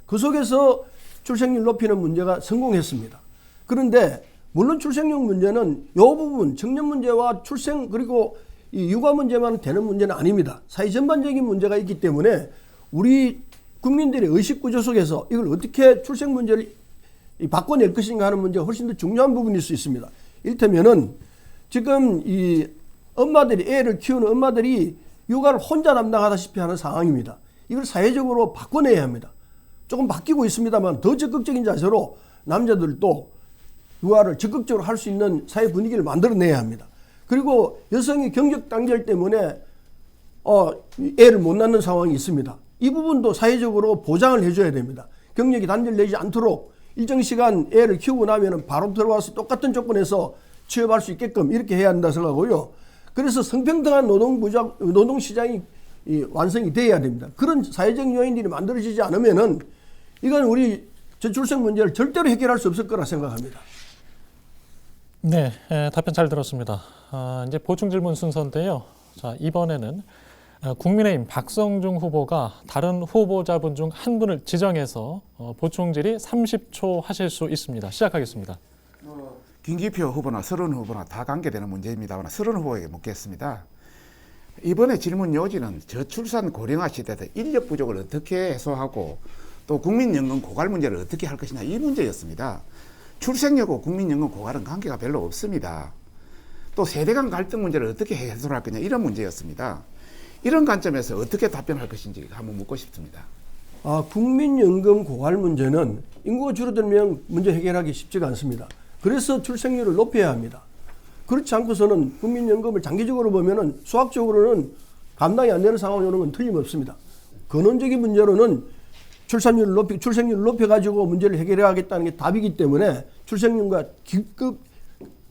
그 속에서 출생률 높이는 문제가 성공했습니다. 그런데 물론 출생률 문제는 이 부분 청년 문제와 출생 그리고 이 육아 문제만 되는 문제는 아닙니다. 사회 전반적인 문제가 있기 때문에 우리 국민들의 의식구조 속에서 이걸 어떻게 출생 문제를 바꿔낼 것인가 하는 문제가 훨씬 더 중요한 부분일 수 있습니다. 이를테면은 지금 이 엄마들이 애를 키우는 엄마들이 육아를 혼자 담당하다시피 하는 상황입니다. 이걸 사회적으로 바꿔내야 합니다. 조금 바뀌고 있습니다만 더 적극적인 자세로 남자들도 육아를 적극적으로 할 수 있는 사회 분위기를 만들어내야 합니다. 그리고 여성이 경력 단절 때문에 애를 못 낳는 상황이 있습니다. 이 부분도 사회적으로 보장을 해줘야 됩니다. 경력이 단절되지 않도록 일정 시간 애를 키우고 나면 바로 들어와서 똑같은 조건에서 취업할 수 있게끔 이렇게 해야 한다 생각하고요. 그래서 성평등한 노동시장이 완성이 돼야 됩니다. 그런 사회적 요인들이 만들어지지 않으면은 이건 우리 저출생 문제를 절대로 해결할 수 없을 거라 생각합니다. 네, 답변 잘 들었습니다. 이제 보충 질문 순서인데요. 자, 이번에는 국민의힘 박성중 후보가 다른 후보자분 중 한 분을 지정해서 보충 질의 30초 하실 수 있습니다. 시작하겠습니다. 김기표 후보나 서른 후보나 다 관계되는 문제입니다만 서른 후보에게 묻겠습니다. 이번에 질문 요지는 저출산 고령화 시대의 인력 부족을 어떻게 해소하고 또 국민연금 고갈 문제를 어떻게 할 것이냐 이 문제였습니다. 출생률과 국민연금 고갈은 관계가 별로 없습니다. 또 세대 간 갈등 문제를 어떻게 해소할 거냐 이런 문제였습니다. 이런 관점에서 어떻게 답변할 것인지 한번 묻고 싶습니다. 국민연금 고갈 문제는 인구가 줄어들면 문제 해결하기 쉽지가 않습니다. 그래서 출생률을 높여야 합니다. 그렇지 않고서는 국민연금을 장기적으로 보면은 수학적으로는 감당이 안 되는 상황이 오는 건 틀림없습니다. 근원적인 문제로는 출생률을 높여가지고 문제를 해결해야겠다는 게 답이기 때문에 출생률과 기급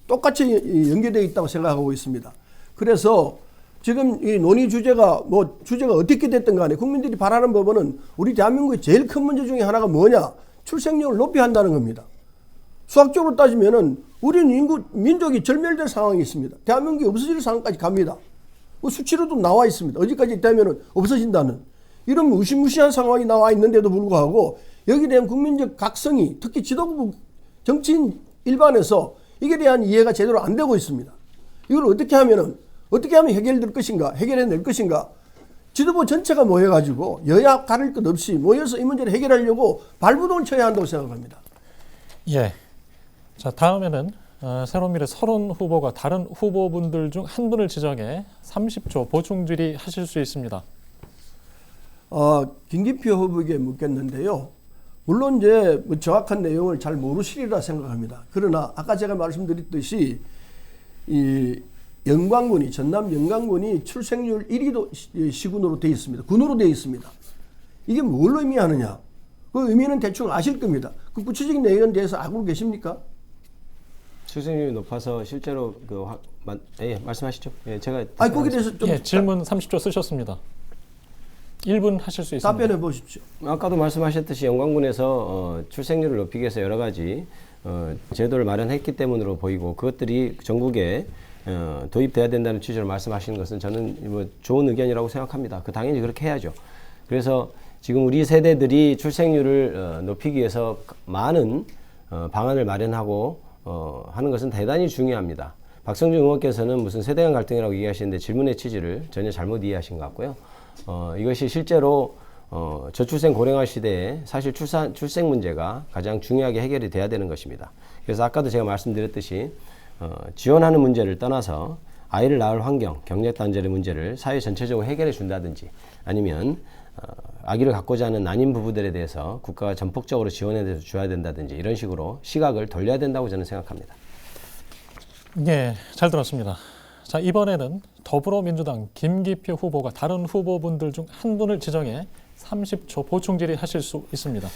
똑같이 연계되어 있다고 생각하고 있습니다. 그래서 지금 이 논의 주제가 어떻게 됐든 간에 국민들이 바라는 법은 우리 대한민국의 제일 큰 문제 중에 하나가 뭐냐? 출생률을 높여야 한다는 겁니다. 수학적으로 따지면은 우리는 민족이 절멸될 상황이 있습니다. 대한민국이 없어질 상황까지 갑니다. 수치로도 나와 있습니다. 어디까지 되면은 없어진다는 이런 무시무시한 상황이 나와 있는데도 불구하고 여기에 대한 국민적 각성이 특히 지도부 정치인 일반에서 이게 대한 이해가 제대로 안 되고 있습니다. 이걸 어떻게 하면 해결될 것인가, 해결해낼 것인가. 지도부 전체가 모여가지고 여야 가릴 것 없이 모여서 이 문제를 해결하려고 발부동을 쳐야 한다고 생각합니다. 예. 자, 다음에는 새로운 미래 서른 후보가 다른 후보분들 중 한 분을 지정해 30초 보충 질의 하실 수 있습니다. 김기표 후보에게 묻겠는데요. 물론 이제 정확한 내용을 잘 모르시리라 생각합니다. 그러나 아까 제가 말씀드렸듯이 이 전남 영광군이 출생률 1위도 시군으로 되어 있습니다. 군으로 되어 있습니다. 이게 뭘 의미하느냐? 그 의미는 대충 아실 겁니다. 그 구체적인 내용에 대해서 알고 계십니까? 출생률이 높아서 실제로 예, 말씀하시죠. 예, 제가 아니 거기에 대해서 좀 예, 질문 30초 쓰셨습니다. 1분 하실 수 있습니다. 답변해 보십시오. 아까도 말씀하셨듯이 영광군에서 출생률을 높이기 위해서 여러 가지 제도를 마련했기 때문으로 보이고 그것들이 전국에 도입돼야 된다는 취지로 말씀하시는 것은 저는 뭐 좋은 의견이라고 생각합니다. 당연히 그렇게 해야죠. 그래서 지금 우리 세대들이 출생률을 높이기 위해서 많은 방안을 마련하고 하는 것은 대단히 중요합니다. 박성준 의원께서는 무슨 세대 간 갈등이라고 얘기하시는데 질문의 취지를 전혀 잘못 이해하신 것 같고요. 이것이 실제로 저출생 고령화 시대에 사실 출생 문제가 가장 중요하게 해결이 돼야 되는 것입니다. 그래서 아까도 제가 말씀드렸듯이 지원하는 문제를 떠나서 아이를 낳을 환경, 경력 단절의 문제를 사회 전체적으로 해결해 준다든지 아니면 아기를 갖고자 하는 난임 부부들에 대해서 국가가 전폭적으로 지원해 줘야 된다든지 이런 식으로 시각을 돌려야 된다고 저는 생각합니다. 예, 잘 들었습니다. 자, 이번에는 더불어민주당 김기표 후보가 다른 후보분들 중 한 분을 지정해 30초 보충 질의하실 수 있습니다.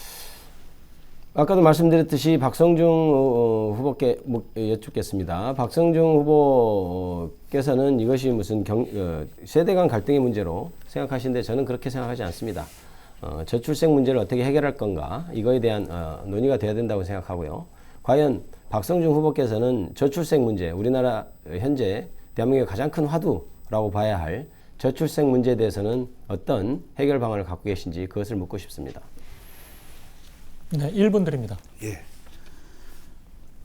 아까도 말씀드렸듯이 박성중 후보께 여쭙겠습니다. 박성중 후보께서는 이것이 무슨 세대 간 갈등의 문제로 생각하시는데 저는 그렇게 생각하지 않습니다. 저출생 문제를 어떻게 해결할 건가 이거에 대한 논의가 돼야 된다고 생각하고요. 과연 박성중 후보께서는 저출생 문제, 우리나라 현재 대한민국의 가장 큰 화두라고 봐야 할 저출생 문제에 대해서는 어떤 해결 방안을 갖고 계신지 그것을 묻고 싶습니다. 네, 1분 드립니다. 예.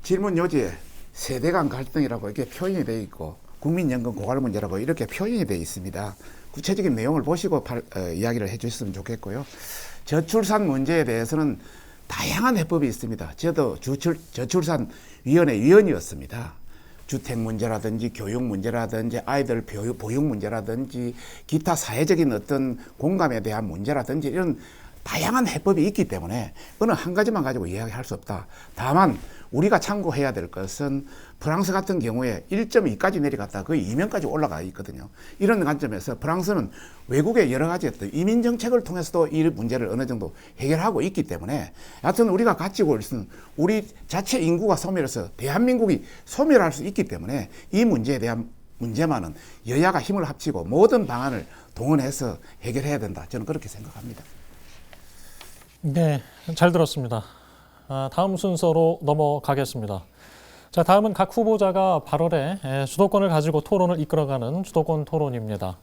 질문 요지에 세대 간 갈등이라고 이렇게 표현이 되어 있고 국민연금 고갈 문제라고 이렇게 표현이 되어 있습니다. 구체적인 내용을 보시고 이야기를 해주셨으면 좋겠고요. 저출산 문제에 대해서는 다양한 해법이 있습니다. 저도 저출산위원회 위원이었습니다. 주택 문제라든지 교육 문제라든지 아이들 보육 문제라든지 기타 사회적인 어떤 공감에 대한 문제라든지 이런 다양한 해법이 있기 때문에 어느 한 가지만 가지고 이야기할 수 없다. 다만 우리가 참고해야 될 것은 프랑스 같은 경우에 1.2까지 내려갔다 거의 2면까지 올라가 있거든요. 이런 관점에서 프랑스는 외국의 여러 가지 어떤 이민 정책을 통해서도 이 문제를 어느 정도 해결하고 있기 때문에 여하튼 우리가 가지고 있는 우리 자체 인구가 소멸해서 대한민국이 소멸할 수 있기 때문에 이 문제에 대한 문제만은 여야가 힘을 합치고 모든 방안을 동원해서 해결해야 된다. 저는 그렇게 생각합니다. 네, 잘 들었습니다. 다음 순서로 넘어가겠습니다. 자, 다음은 각 후보자가 발언에 주도권을 가지고 토론을 이끌어가는 주도권 토론입니다.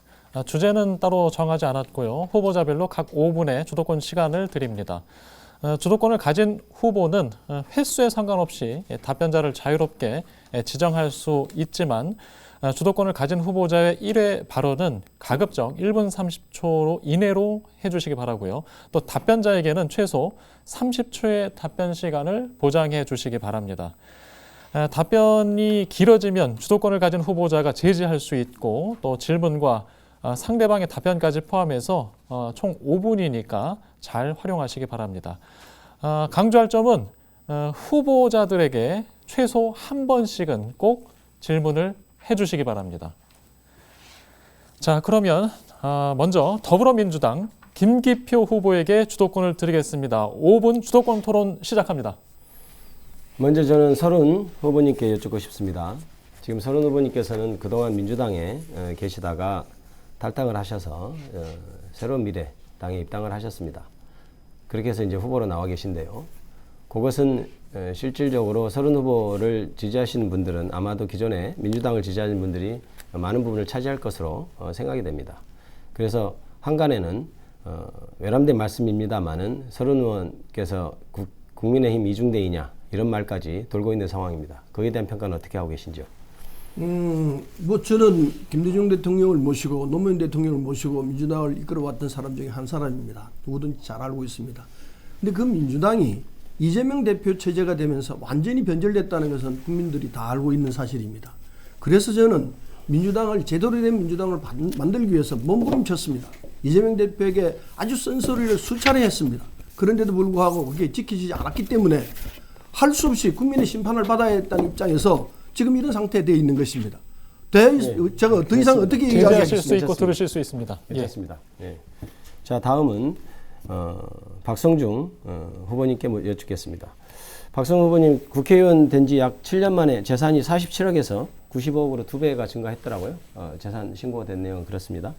주제는 따로 정하지 않았고요. 후보자별로 각 5분의 주도권 시간을 드립니다. 주도권을 가진 후보는 횟수에 상관없이 답변자를 자유롭게 지정할 수 있지만 주도권을 가진 후보자의 1회 발언은 가급적 1분 30초 이내로 해주시기 바라고요. 또 답변자에게는 최소 30초의 답변 시간을 보장해 주시기 바랍니다. 답변이 길어지면 주도권을 가진 후보자가 제지할 수 있고 또 질문과 상대방의 답변까지 포함해서 총 5분이니까 잘 활용하시기 바랍니다. 강조할 점은 후보자들에게 최소 한 번씩은 꼭 질문을 해주시기 바랍니다. 자, 그러면 먼저 더불어민주당 김기표 후보에게 주도권을 드리겠습니다. 5분 주도권 토론 시작합니다. 먼저 저는 서른 후보님께 여쭙고 싶습니다. 지금 서른 후보님께서는 그동안 민주당에 계시다가 탈당을 하셔서 새로운 미래당에 입당을 하셨습니다. 그렇게 해서 이제 후보로 나와 계신데요. 그것은 실질적으로 서른 후보를 지지하시는 분들은 아마도 기존에 민주당을 지지하는 분들이 많은 부분을 차지할 것으로 생각이 됩니다. 그래서 한간에는 외람된 말씀입니다만은 서른 의원께서 국민의힘 이중대이냐 이런 말까지 돌고 있는 상황입니다. 거기에 대한 평가는 어떻게 하고 계신지요? 뭐 저는 김대중 대통령을 모시고 노무현 대통령을 모시고 민주당을 이끌어왔던 사람 중에 한 사람입니다. 누구든지 잘 알고 있습니다. 근데 그 민주당이 이재명 대표 체제가 되면서 완전히 변절됐다는 것은 국민들이 다 알고 있는 사실입니다. 그래서 저는 민주당을 제대로 된 민주당을 만들기 위해서 몸부림쳤습니다. 이재명 대표에게 아주 쓴소리를 수차례 했습니다. 그런데도 불구하고 그게 지켜지지 않았기 때문에 할 수 없이 국민의 심판을 받아야 했다는 입장에서 지금 이런 상태에 되어 있는 것입니다. 제가 더 이상 어떻게 얘기하겠습니까? 제재하실 수 있고 들으실 수 있습니다. 괜찮습니다. 예. 자, 다음은 박성중 후보님께 여쭙겠습니다. 박성중 후보님 국회의원 된 지 약 7년 만에 재산이 47억에서 90억으로 2배가 증가했더라고요. 재산 신고가 된 내용은 그렇습니다.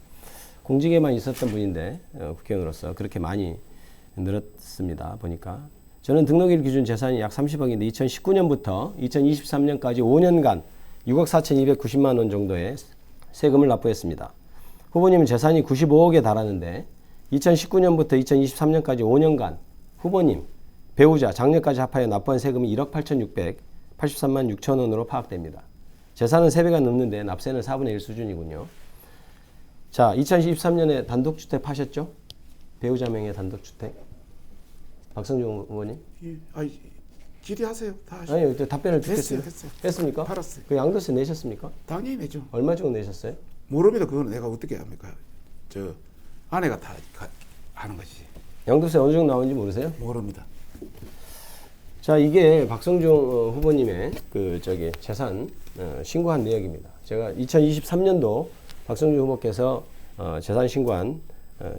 공직에만 있었던 분인데 국회의원으로서 그렇게 많이 늘었습니다. 보니까 저는 등록일 기준 재산이 약 30억인데 2019년부터 2023년까지 5년간 6억 4,290만 원 정도의 세금을 납부했습니다. 후보님은 재산이 95억에 달하는데 2019년부터 2023년까지 5년간 후보님, 배우자, 장녀까지 합하여 납부한 세금이 1억 8,683만 6천 원으로 파악됩니다. 재산은 3배가 넘는데 납세는 4분의 1 수준이군요. 자, 2023년에 단독주택 파셨죠? 배우자 명의 단독주택. 박성중 후보님. 예, 아니, 기대하세요. 다 하시죠. 아니, 답변을 듣겠습니다. 했어요. 했습니까? 팔았어요. 그 양도세 내셨습니까? 당연히 내죠. 얼마 정도 내셨어요? 모릅니다. 그거는 내가 어떻게 합니까? 저 아내가 다 하는 것이지. 양도세 어느 정도 나오는지 모르세요? 모릅니다. 자, 이게 박성중 후보님의 재산 신고한 내역입니다. 제가 2023년도 박성중 후보께서 재산 신고한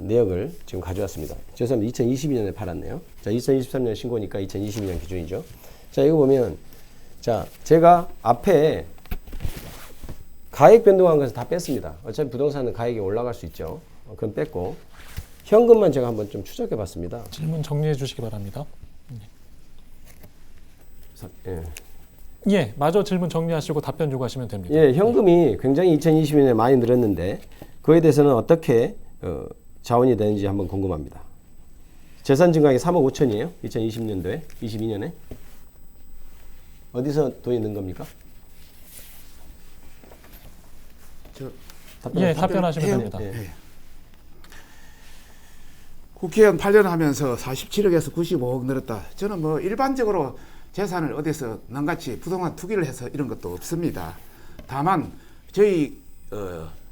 내역을 지금 가져왔습니다. 죄송합니다. 2022년에 팔았네요. 자, 2023년 신고니까 2022년 기준이죠. 자, 이거 보면, 자, 제가 앞에 가액 변동한 것을 다 뺐습니다. 어차피 부동산은 가액이 올라갈 수 있죠. 그럼 뺐고, 현금만 제가 한번 좀 추적해 봤습니다. 질문 정리해 주시기 바랍니다. 예. 예, 마저 질문 정리하시고 답변 요구하시면 됩니다. 예, 현금이 굉장히 2020년에 많이 늘었는데 그에 대해서는 어떻게 자원이 되는지 한번 궁금합니다. 재산 증가액이 3억 5천이에요? 2020년도에? 22년에? 어디서 돈이 는 겁니까? 예, 답변하시면 해요? 됩니다. 예. 국회의원 8년 하면서 47억에서 95억 늘었다. 저는 뭐 일반적으로 재산을 어디서 낭같이 부동산 투기를 해서 이런 것도 없습니다. 다만 저희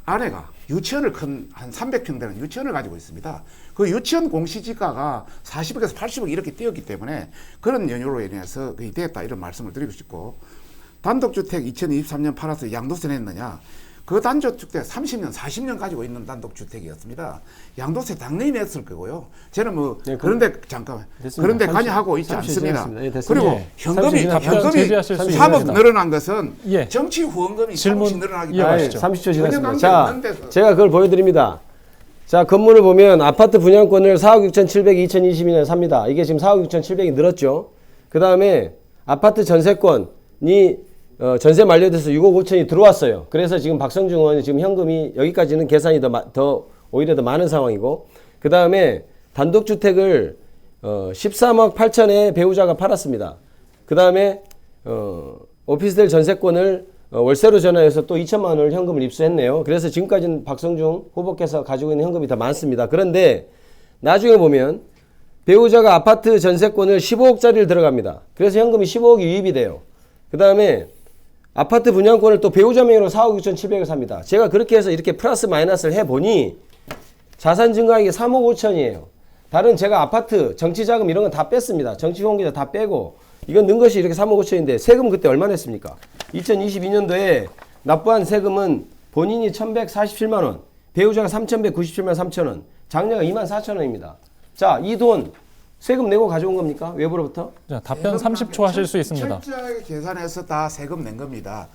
아내가 유치원을 큰 한 300평 되는 유치원을 가지고 있습니다. 그 유치원 공시지가가 40억에서 80억 이렇게 뛰었기 때문에 그런 연유로 인해서 그게 됐다 이런 말씀을 드리고 싶고, 단독주택 2023년 팔아서 양도세 냈느냐? 그 단독주택 30년, 40년 가지고 있는 단독주택이었습니다. 양도세 당연히 냈을 거고요. 저는 뭐 네, 그런데 잠깐만 됐습니다. 그런데 30, 관여하고 있지 30 않습니다. 지났습니다. 예, 됐습니다. 그리고 예. 현금이 30 제지하실 수 3억 있습니다. 늘어난 것은 예. 정치 후원금이 질문 3억씩 늘어나기 이어가시죠. 때문에 30초 지났습니다. 전혀 자, 관계없는데 제가 그걸 보여드립니다. 자, 건물을 보면 아파트 분양권을 4억 6,700이 2022년에 삽니다. 이게 지금 4억 6,700이 늘었죠. 그 다음에 아파트 전세권이 전세 만료돼서 6억 5천이 들어왔어요. 그래서 지금 박성중 의원이 지금 현금이 여기까지는 계산이 오히려 더 많은 상황이고, 그 다음에 단독주택을 13억 8천에 배우자가 팔았습니다. 그 다음에 오피스텔 전세권을 월세로 전환해서 또 2천만 원을 현금을 입수했네요. 그래서 지금까지는 박성중 후보께서 가지고 있는 현금이 더 많습니다. 그런데 나중에 보면 배우자가 아파트 전세권을 15억짜리를 들어갑니다. 그래서 현금이 15억이 유입이 돼요. 그 다음에 아파트 분양권을 또 배우자 명의로 4억 6,700을 삽니다. 제가 그렇게 해서 이렇게 플러스 마이너스를 해보니 자산 증가액이 3억 5천이에요. 다른 제가 아파트, 정치자금 이런 건 다 뺐습니다. 정치 후원기자 다 빼고 이건 는 것이 이렇게 3억 5천인데 세금 그때 얼마 냈습니까? 2022년도에 납부한 세금은 본인이 1,147만 원, 배우자가 3,197만 3천 원, 장녀가 2만 4천 원입니다. 자, 이 돈 세금 내고 가져온 겁니까? 외부로부터? 자, 답변 30초 하실 수 있습니다. 철저하게 계산해서 다 세금 낸 겁니다.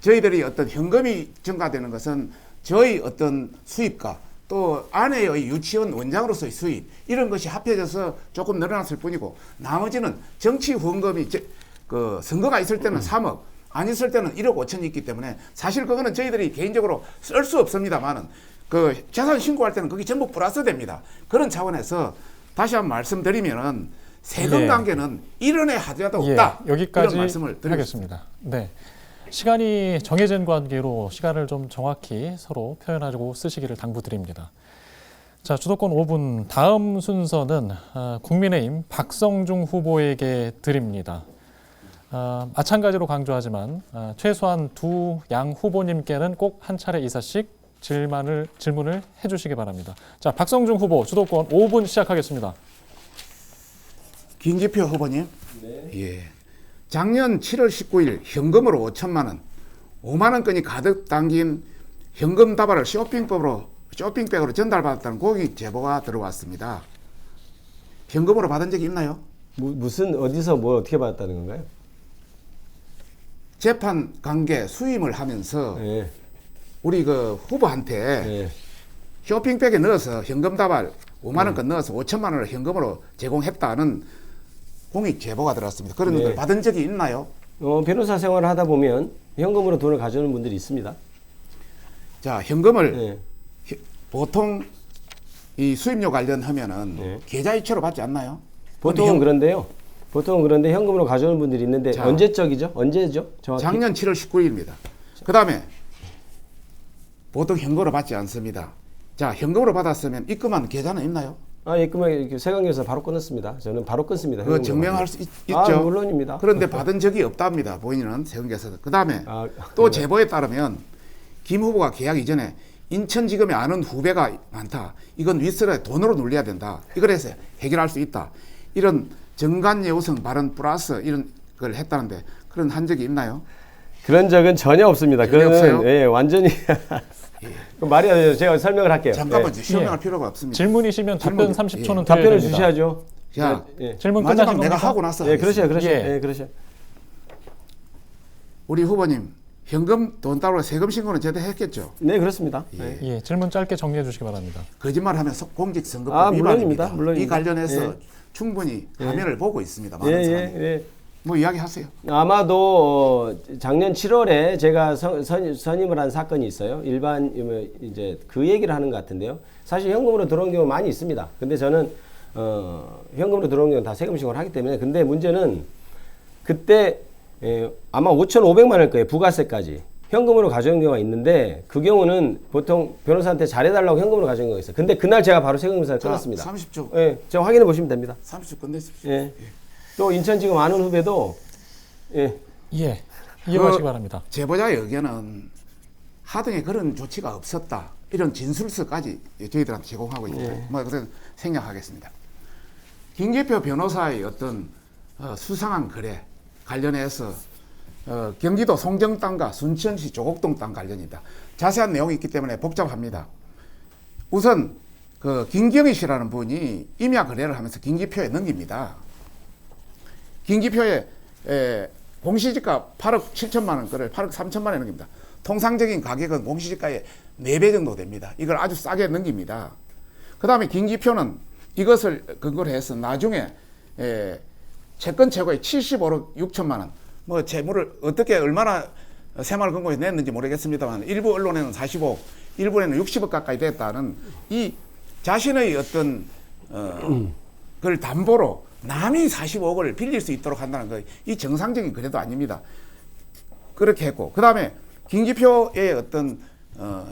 저희들이 어떤 현금이 증가되는 것은 저희 어떤 수입과 또 아내의 유치원 원장으로서의 수입 이런 것이 합해져서 조금 늘어났을 뿐이고, 나머지는 정치 후원금이 그 선거가 있을 때는 3억 안 있을 때는 1억 5천이 있기 때문에 사실 그거는 저희들이 개인적으로 쓸 수 없습니다만은 그 재산 신고할 때는 그게 전부 플러스 됩니다. 그런 차원에서 다시 한번 말씀드리면은 세금 예. 관계는 이런에 하자도 예, 없다. 여기까지 이런 말씀을 드리겠습니다. 하겠습니다. 네. 시간이 정해진 관계로 시간을 좀 정확히 서로 표현하고 쓰시기를 당부드립니다. 자, 주도권 5분. 다음 순서는 국민의힘 박성중 후보에게 드립니다. 마찬가지로 강조하지만 최소한 두 양 후보님께는 꼭 한 차례 이사씩 질문을 해주시기 바랍니다. 자, 박성중 후보 주도권 5분 시작하겠습니다. 김기표 후보님. 네. 예. 작년 7월 19일 현금으로 5천만 원, 5만 원권이 가득 담긴 현금 다발을 쇼핑백으로 전달받았다는 고객 제보가 들어왔습니다. 현금으로 받은 적이 있나요? 무슨 어디서 뭘 어떻게 받았다는 건가요? 재판 관계 수임을 하면서 예. 우리 그 후보한테 예. 쇼핑백에 넣어서 현금 다발 5만 원권 넣어서 5천만 원을 현금으로 제공했다는 공익 제보가 들었습니다. 그런 네. 걸 받은 적이 있나요? 변호사 생활을 하다 보면 현금으로 돈을 가져오는 분들이 있습니다. 자, 현금을 예. 보통 이 수임료 관련하면은 네. 계좌이체로 받지 않나요? 보통은 그런데요. 보통은 그런데 현금으로 가져오는 분들이 있는데 자. 언제적이죠? 언제죠? 정확히? 작년 7월 19일입니다. 그 다음에 보통 현금으로 받지 않습니다. 자, 현금으로 받았으면 입금한 계좌는 있나요? 입금을 세관계에서 바로 끊었습니다. 저는 바로 끊습니다. 그거 현금으로 증명할 받으면. 수 있죠. 물론입니다. 그런데 받은 적이 없답니다. 본인은 세관계에서. 그 다음에 또 네. 제보에 따르면 김 후보가 계약 이전에 인천지검에 아는 후배가 많다. 이건 윗선에 돈으로 눌려야 된다. 이걸 해서 해결할 수 있다. 이런 정관예우성 발언 플러스 이런 걸 했다는데 그런 한 적이 있나요? 그런 적은 전혀 없습니다. 전혀 그거는 없어요? 예, 완전히 그럼 말이 안 돼요. 제가 설명을 할게요. 잠깐만 예. 설명할 필요가 없습니다. 질문이시면 답변 질문. 30초는 예. 답변을 드려야 됩니다. 주셔야죠. 자, 예. 질문 마지막 끝나신 내가 겁니까? 하고 나서 예, 그러셔, 하겠습니다. 그러셔. 예. 예, 그러셔. 우리 후보님 현금 돈 따로 세금 신고는 제대로 했겠죠? 네, 그렇습니다. 예, 질문 짧게 정리해 주시기 바랍니다. 거짓말하면 공직선거법 물론입니다. 위반입니다. 물론입니다. 이 관련해서 예. 충분히 화면을 보고 있습니다. 예, 많은 예, 사람이. 예. 뭐 이야기하세요. 아마도 작년 7월에 제가 선임을 한 사건이 있어요. 일반 이제 그 얘기를 하는 것 같은데요. 사실 현금으로 들어온 경우 많이 있습니다. 근데 저는 현금으로 들어온 경우 다 세금 신고를 하기 때문에 근데 문제는 그때 아마 5,500만 원일 거예요. 부가세까지. 현금으로 가져온 경우가 있는데 그 경우는 보통 변호사한테 잘해달라고 현금으로 가져온 경우가 있어요. 근데 그날 제가 바로 세금공사를 자, 끊었습니다. 30초. 예, 제가 확인해 보시면 됩니다. 30초 끝내십시오. 예. 또 인천지검 아는 후배도 예. 예, 이어가시기 바랍니다. 제보자의 의견은 하등에 그런 조치가 없었다. 이런 진술서까지 저희들한테 제공하고 있습니다. 뭐 그래서 생략하겠습니다. 김기표 변호사의 어떤 수상한 거래 관련해서 경기도 송정 땅과 순천시 조곡동 땅 관련이다. 자세한 내용이 있기 때문에 복잡합니다. 우선 그 김경희 씨라는 분이 임야 거래를 하면서 김기표에 넘깁니다. 김기표에 공시지가 8억 7천만 원 거래를 8억 3천만 원에 넘깁니다. 통상적인 가격은 공시지가의 4배 정도 됩니다. 이걸 아주 싸게 넘깁니다. 그 다음에 김기표는 이것을 근거로 해서 나중에 채권 최고의 75억 6천만 원, 뭐 재물을 어떻게 얼마나 새마을 금고에 냈는지 모르겠습니다만 일부 언론에는 45억, 일부에는 60억 가까이 됐다는 이 자신의 어떤 그걸 담보로 남이 45억을 빌릴 수 있도록 한다는 거, 이 정상적인 거래도 아닙니다. 그렇게 했고, 그 다음에 김기표의 어떤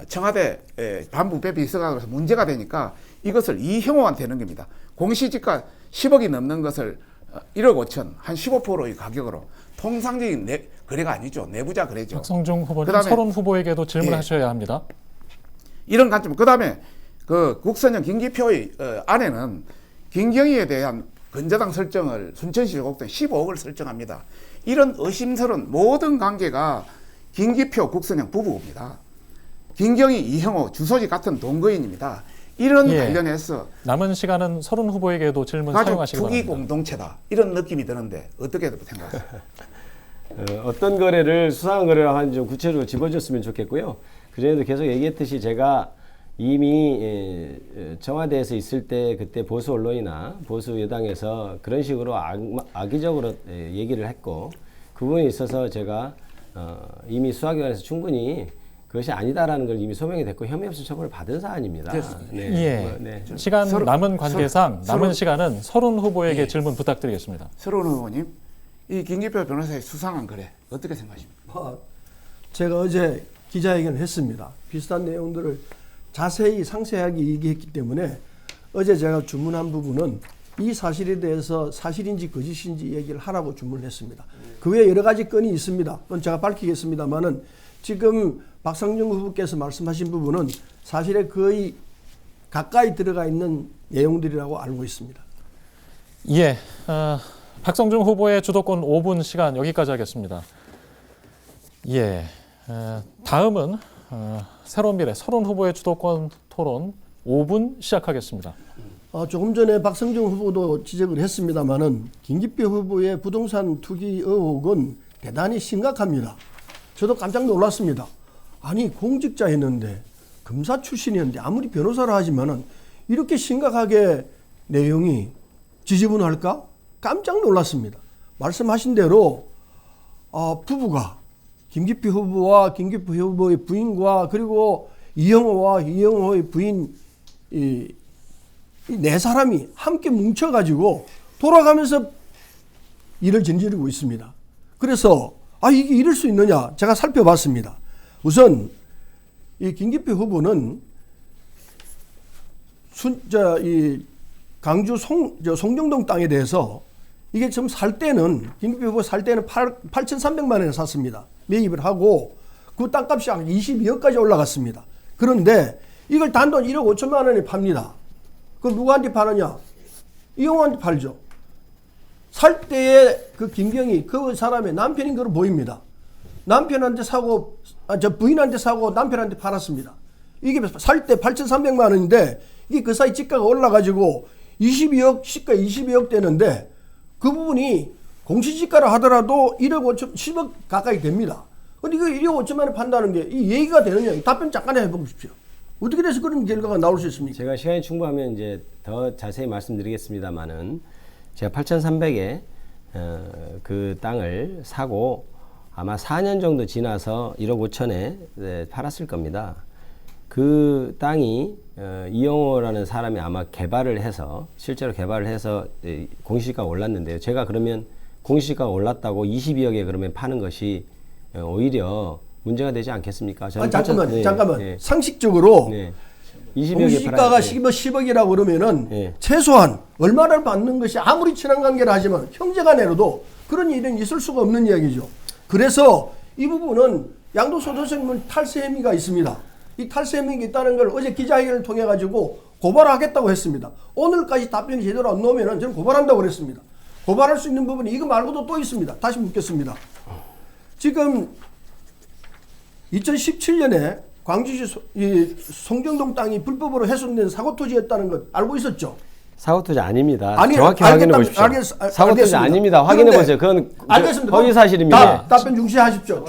청와대 반부패 비서관으로서 문제가 되니까 이것을 이형호한테 넘깁니다. 공시지가 10억이 넘는 것을 1억 5천, 한 15%의 가격으로 통상적인 거래가 아니죠. 내부자 거래죠. 박성중 후보님, 그다음에- 서른 후보에게도 질문하셔야 합니다. 이런 관점. 그 다음에 그 국선영 김기표의 아내는 김경희에 대한 건저당 설정을 순천시 조곡동 15억을 설정합니다. 이런 의심스러운 모든 관계가 김기표, 국선영 부부입니다. 김경희, 이형호 주소지 같은 동거인입니다. 이런 예. 관련해서 남은 시간은 서른 후보에게도 질문 가족 사용하시기 투기 바랍니다. 공동체다. 이런 느낌이 드는데 어떻게 생각하세요? 어떤 거래를 수상한 거래를 하는지 좀 구체적으로 짚어줬으면 좋겠고요. 그전에도 계속 얘기했듯이 제가 이미 청와대에서 있을 때 그때 보수 언론이나 보수 여당에서 그런 식으로 악의적으로 얘기를 했고 그 부분에 있어서 제가 이미 수사기관에서 충분히 그것이 아니다라는 걸 이미 소명이 됐고 혐의 없이 처벌을 받은 사안입니다. 예, 네. 시간 서로- 남은 관계상 서로- 남은 시간은 서른 후보에게 예. 질문 부탁드리겠습니다. 서른 의원님, 이 김기표 변호사의 수상한 거래 어떻게 생각하십니까? 제가 어제 기자회견을 했습니다. 비슷한 내용들을 자세히 상세하게 얘기했기 때문에 어제 제가 주문한 부분은 이 사실에 대해서 사실인지 거짓인지 얘기를 하라고 주문을 했습니다. 그 외에 여러 가지 건이 있습니다. 그건 제가 밝히겠습니다만은 지금 박성중 후보께서 말씀하신 부분은 사실에 거의 가까이 들어가 있는 내용들이라고 알고 있습니다. 예, 박성중 후보의 주도권 5분 시간 여기까지 하겠습니다. 예, 다음은 새로운 미래 서른 후보의 주도권 토론 5분 시작하겠습니다. 조금 전에 박성중 후보도 지적을 했습니다마는 김기표 후보의 부동산 투기 의혹은 대단히 심각합니다. 저도 깜짝 놀랐습니다. 아니 공직자였는데 검사 출신이었는데 아무리 변호사라 하지만은 이렇게 심각하게 내용이 지지분할까? 깜짝 놀랐습니다. 말씀하신 대로 부부가 김기표 후보와 김기표 후보의 부인과 그리고 이영호와 이영호의 부인 이 네 사람이 함께 뭉쳐가지고 돌아가면서 일을 저지르고 있습니다. 그래서 이게 이럴 수 있느냐 제가 살펴봤습니다. 우선 이 김기표 후보는 이 강주 송정동 땅에 대해서 이게 지금 살 때는 김기표 후보 살 때는 8,300만 원에 샀습니다. 매입을 하고 그 땅값이 한 22억까지 올라갔습니다. 그런데 이걸 단돈 1억 5천만 원에 팝니다. 그럼 누구한테 파느냐? 이용호한테 팔죠. 살 때에 그 김경희 그 사람의 남편인 것으로 보입니다. 남편한테 사고 부인한테 사고 남편한테 팔았습니다. 이게 살 때 8,300만 원인데 이게 그 사이 지가가 올라가지고 22억 시가 22억 되는데 그 부분이 공시지가라 하더라도 1억 5천 10억 가까이 됩니다. 근데 이거 1억 5천만 원 판다는 게 이 얘기가 되느냐? 답변 잠깐 해보십시오. 어떻게 돼서 그런 결과가 나올 수 있습니까? 제가 시간이 충분하면 이제 더 자세히 말씀드리겠습니다만은 제가 8,300에 그 땅을 사고 아마 4년 정도 지나서 1억 5천에 팔았을 겁니다. 그 땅이 이영호라는 사람이 아마 개발을 해서 실제로 개발을 해서 공시지가가 올랐는데요. 제가 그러면 공시지가가 올랐다고 22억에 그러면 파는 것이 오히려 문제가 되지 않겠습니까? 잠깐만. 네. 상식적으로 20억에 공시지가가 10억이라고 그러면은 최소한 얼마를 받는 것이 아무리 친한 관계라 하지만 형제간에로도 그런 일은 있을 수가 없는 이야기죠. 그래서 이 부분은 양도소득세는 탈세 혐의가 있습니다. 이 탈세 혐의가 있다는 걸 어제 기자회견을 통해 가지고 고발하겠다고 했습니다. 오늘까지 답변이 제대로 안 나오면은 저는 고발한다고 그랬습니다. 고발할 수 있는 부분이 이거 말고도 또 있습니다. 다시 묻겠습니다. 지금 2017년에 광주시 송정동 땅이 불법으로 훼손된 사고토지였다는 것 알고 있었죠? 사고토지 아닙니다. 정확히 확인해 보십시오. 사고토지 아닙니다. 확인해 보세요. 그건 허위 사실입니다. 답변 중지하십시오.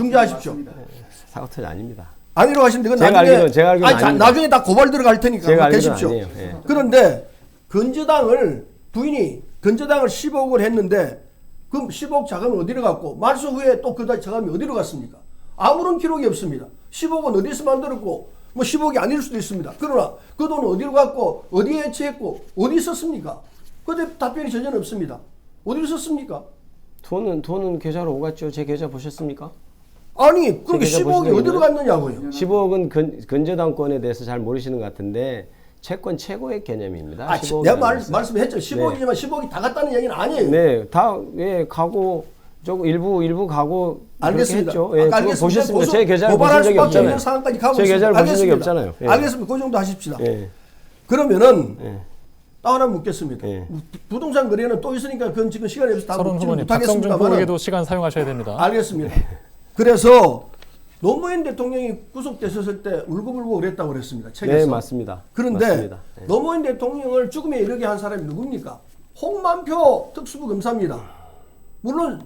사고토지 아닙니다. 아니라고 하시는데 그건 제가 알기로는 아닙니다. 나중에 다 고발 들어갈 테니까 제가 계십시오. 아니에요. 예. 그런데 부인이 건저당을 10억을 했는데 그럼 10억 자금은 어디로 갔고 말소 후에 또 그 자금이 어디로 갔습니까? 아무런 기록이 없습니다. 10억은 어디서 만들었고 뭐 10억이 아닐 수도 있습니다. 그러나 그 돈은 어디로 갔고 어디에 해체했고 어디 썼습니까? 그때 답변이 전혀 없습니다. 어디로 썼습니까? 돈은 계좌로 오갔죠. 제 계좌 보셨습니까? 아니 그럼 10억이 어디로 갔느냐고요. 10억은 건저당권에 대해서 잘 모르시는 것 같은데 채권 최고액 개념입니다. 내가 말씀했죠. 10억이지만 10억이 다 갔다는 얘기는 아니에요. 네, 다 가고 일부 가고 알겠습니다. 했죠. 알겠습니다. 보셨습니다. 제 계좌를 보신 적이 없잖아요. 제 계좌를 보신 적이 없잖아요. 알겠습니다. 그 정도 하십시다. 예. 그러면은 또 하나 묻겠습니다. 부동산 거래는 또 있으니까 그건 지금 시간이 없어서 다 묻지 박성준 못하겠습니다만 후보에게도 시간 사용하셔야 됩니다. 알겠습니다. 그래서 노무현 대통령이 구속됐었을 때 울고불고 그랬다고 그랬습니다. 책에서. 네, 맞습니다. 그런데 맞습니다. 네. 노무현 대통령을 죽음에 이르게 한 사람이 누굽니까? 홍만표 특수부 검사입니다. 물론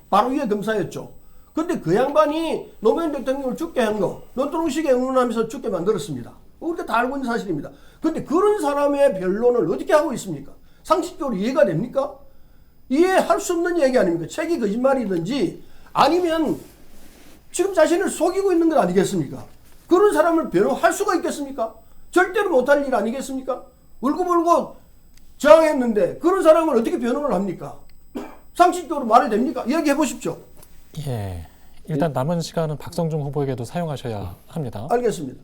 바로 위에 검사였죠. 근데 그 양반이 노무현 대통령을 죽게 한 거 논두렁식에 응원하면서 죽게 만들었습니다. 우리가 다 알고 있는 사실입니다. 근데 그런 사람의 변론을 어떻게 하고 있습니까? 상식적으로 이해가 됩니까? 이해할 수 없는 얘기 아닙니까? 책이 거짓말이든지 아니면 지금 자신을 속이고 있는 것 아니겠습니까? 그런 사람을 변호할 수가 있겠습니까? 절대로 못할 일 아니겠습니까? 울고불고 저항했는데 그런 사람을 어떻게 변호를 합니까? 상식적으로 말이 됩니까? 이야기해 보십시오. 예. 일단 남은 시간은 박성중 후보에게도 사용하셔야 합니다. 알겠습니다.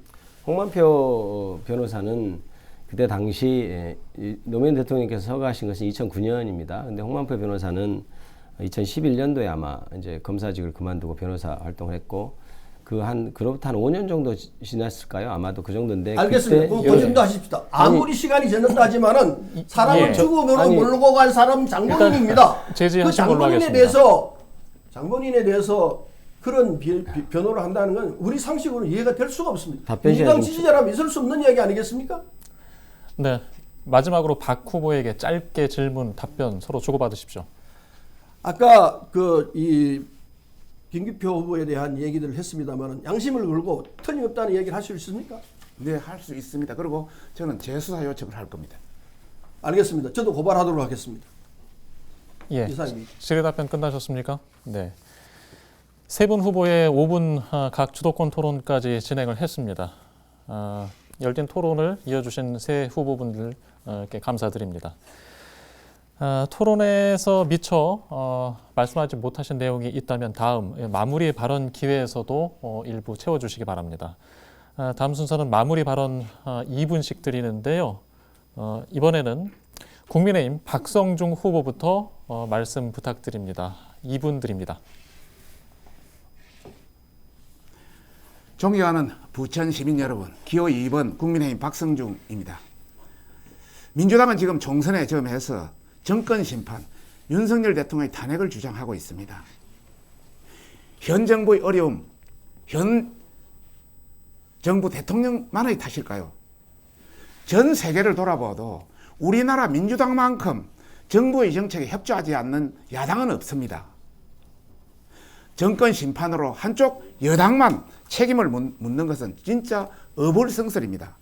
홍만표 변호사는 그때 당시 노무현 대통령께서 서거하신 것은 2009년입니다. 근데 홍만표 변호사는 2011년도에 아마 이제 검사직을 그만두고 변호사 활동을 했고 그로부터 한 5년 정도 지났을까요? 아마도 그 정도인데. 알겠습니다. 그 정도 하십시다. 아무리 시간이 지났다 하지만은 사람을 죽음으로 몰고 간 사람 장본인입니다. 그 장본인에 대해서 그런 변호를 한다는 건 우리 상식으로 이해가 될 수가 없습니다. 민주당 지지자라면 있을 수 없는 이야기 아니겠습니까? 네. 마지막으로 박 후보에게 짧게 질문, 답변 서로 주고받으십시오. 아까 김기표 후보에 대한 얘기들을 했습니다만 양심을 걸고 틀림없다는 얘기를 할 수 있습니까? 네, 할 수 있습니다. 그리고 저는 재수사 요청을 할 겁니다. 알겠습니다. 저도 고발하도록 하겠습니다. 예. 이상입니다. 질의 답변 끝나셨습니까? 네. 세 분 후보의 5분 각 주도권 토론까지 진행을 했습니다. 열띤 토론을 이어주신 세 후보분들께 감사드립니다. 토론에서 미처 말씀하지 못하신 내용이 있다면 다음 마무리 발언 기회에서도 일부 채워주시기 바랍니다. 다음 순서는 마무리 발언 2분씩 드리는데요. 이번에는 국민의힘 박성중 후보부터 말씀 부탁드립니다. 2분 드립니다. 존경하는 부천 시민 여러분, 기호 2번 국민의힘 박성중입니다. 민주당은 지금 총선에 점해서 정권 심판, 윤석열 대통령의 탄핵을 주장하고 있습니다. 현 정부의 어려움, 현 정부 대통령만의 탓일까요? 전 세계를 돌아봐도 우리나라 민주당만큼 정부의 정책에 협조하지 않는 야당은 없습니다. 정권 심판으로 한쪽 여당만 책임을 묻는 것은 진짜 어불성설입니다.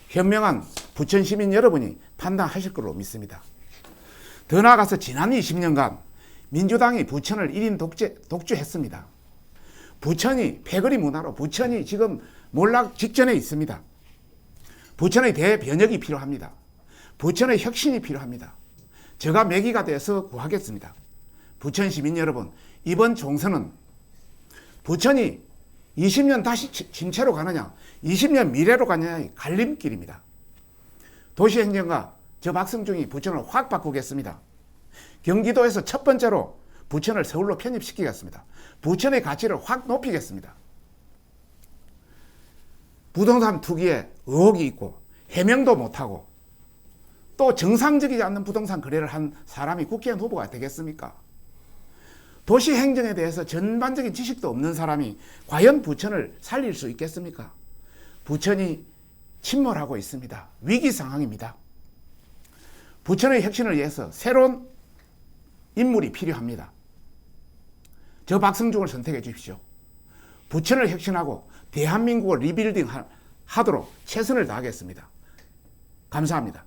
현명한 부천 시민 여러분이 판단하실 걸로 믿습니다. 더 나아가서 지난 20년간 민주당이 부천을 1인 독주했습니다. 부천이 패거리 문화로 부천이 지금 몰락 직전에 있습니다. 부천의 대변혁이 필요합니다. 부천의 혁신이 필요합니다. 제가 매기가 돼서 구하겠습니다. 부천 시민 여러분, 이번 총선은 부천이 20년 다시 침체로 가느냐, 20년 미래로 가느냐의 갈림길입니다. 도시행정가 저 박성중이 부천을 확 바꾸겠습니다. 경기도에서 첫 번째로 부천을 서울로 편입시키겠습니다. 부천의 가치를 확 높이겠습니다. 부동산 투기에 의혹이 있고 해명도 못하고 또 정상적이지 않는 부동산 거래를 한 사람이 국회의원 후보가 되겠습니까? 도시행정에 대해서 전반적인 지식도 없는 사람이 과연 부천을 살릴 수 있겠습니까? 부천이 침몰하고 있습니다. 위기 상황입니다. 부천의 혁신을 위해서 새로운 인물이 필요합니다. 저 박성중을 선택해 주십시오. 부천을 혁신하고 대한민국을 리빌딩 하도록 최선을 다하겠습니다. 감사합니다.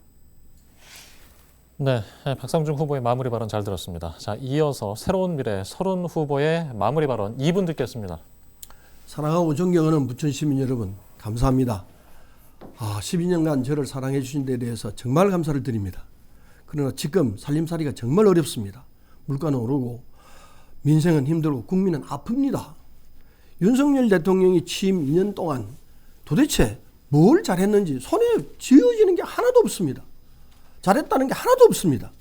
네, 박성중 후보의 마무리 발언 잘 들었습니다. 자, 이어서 새로운 미래 서른 후보의 마무리 발언 2분 듣겠습니다. 사랑하고 존경하는 부천 시민 여러분, 감사합니다. 12년간 저를 사랑해 주신 데 대해서 정말 감사를 드립니다. 그러나 지금 살림살이가 정말 어렵습니다. 물가는 오르고 민생은 힘들고 국민은 아픕니다. 윤석열 대통령이 취임 2년 동안 도대체 뭘 잘했는지 손에 쥐어지는 게 하나도 없습니다. 잘했다는 게 하나도 없습니다.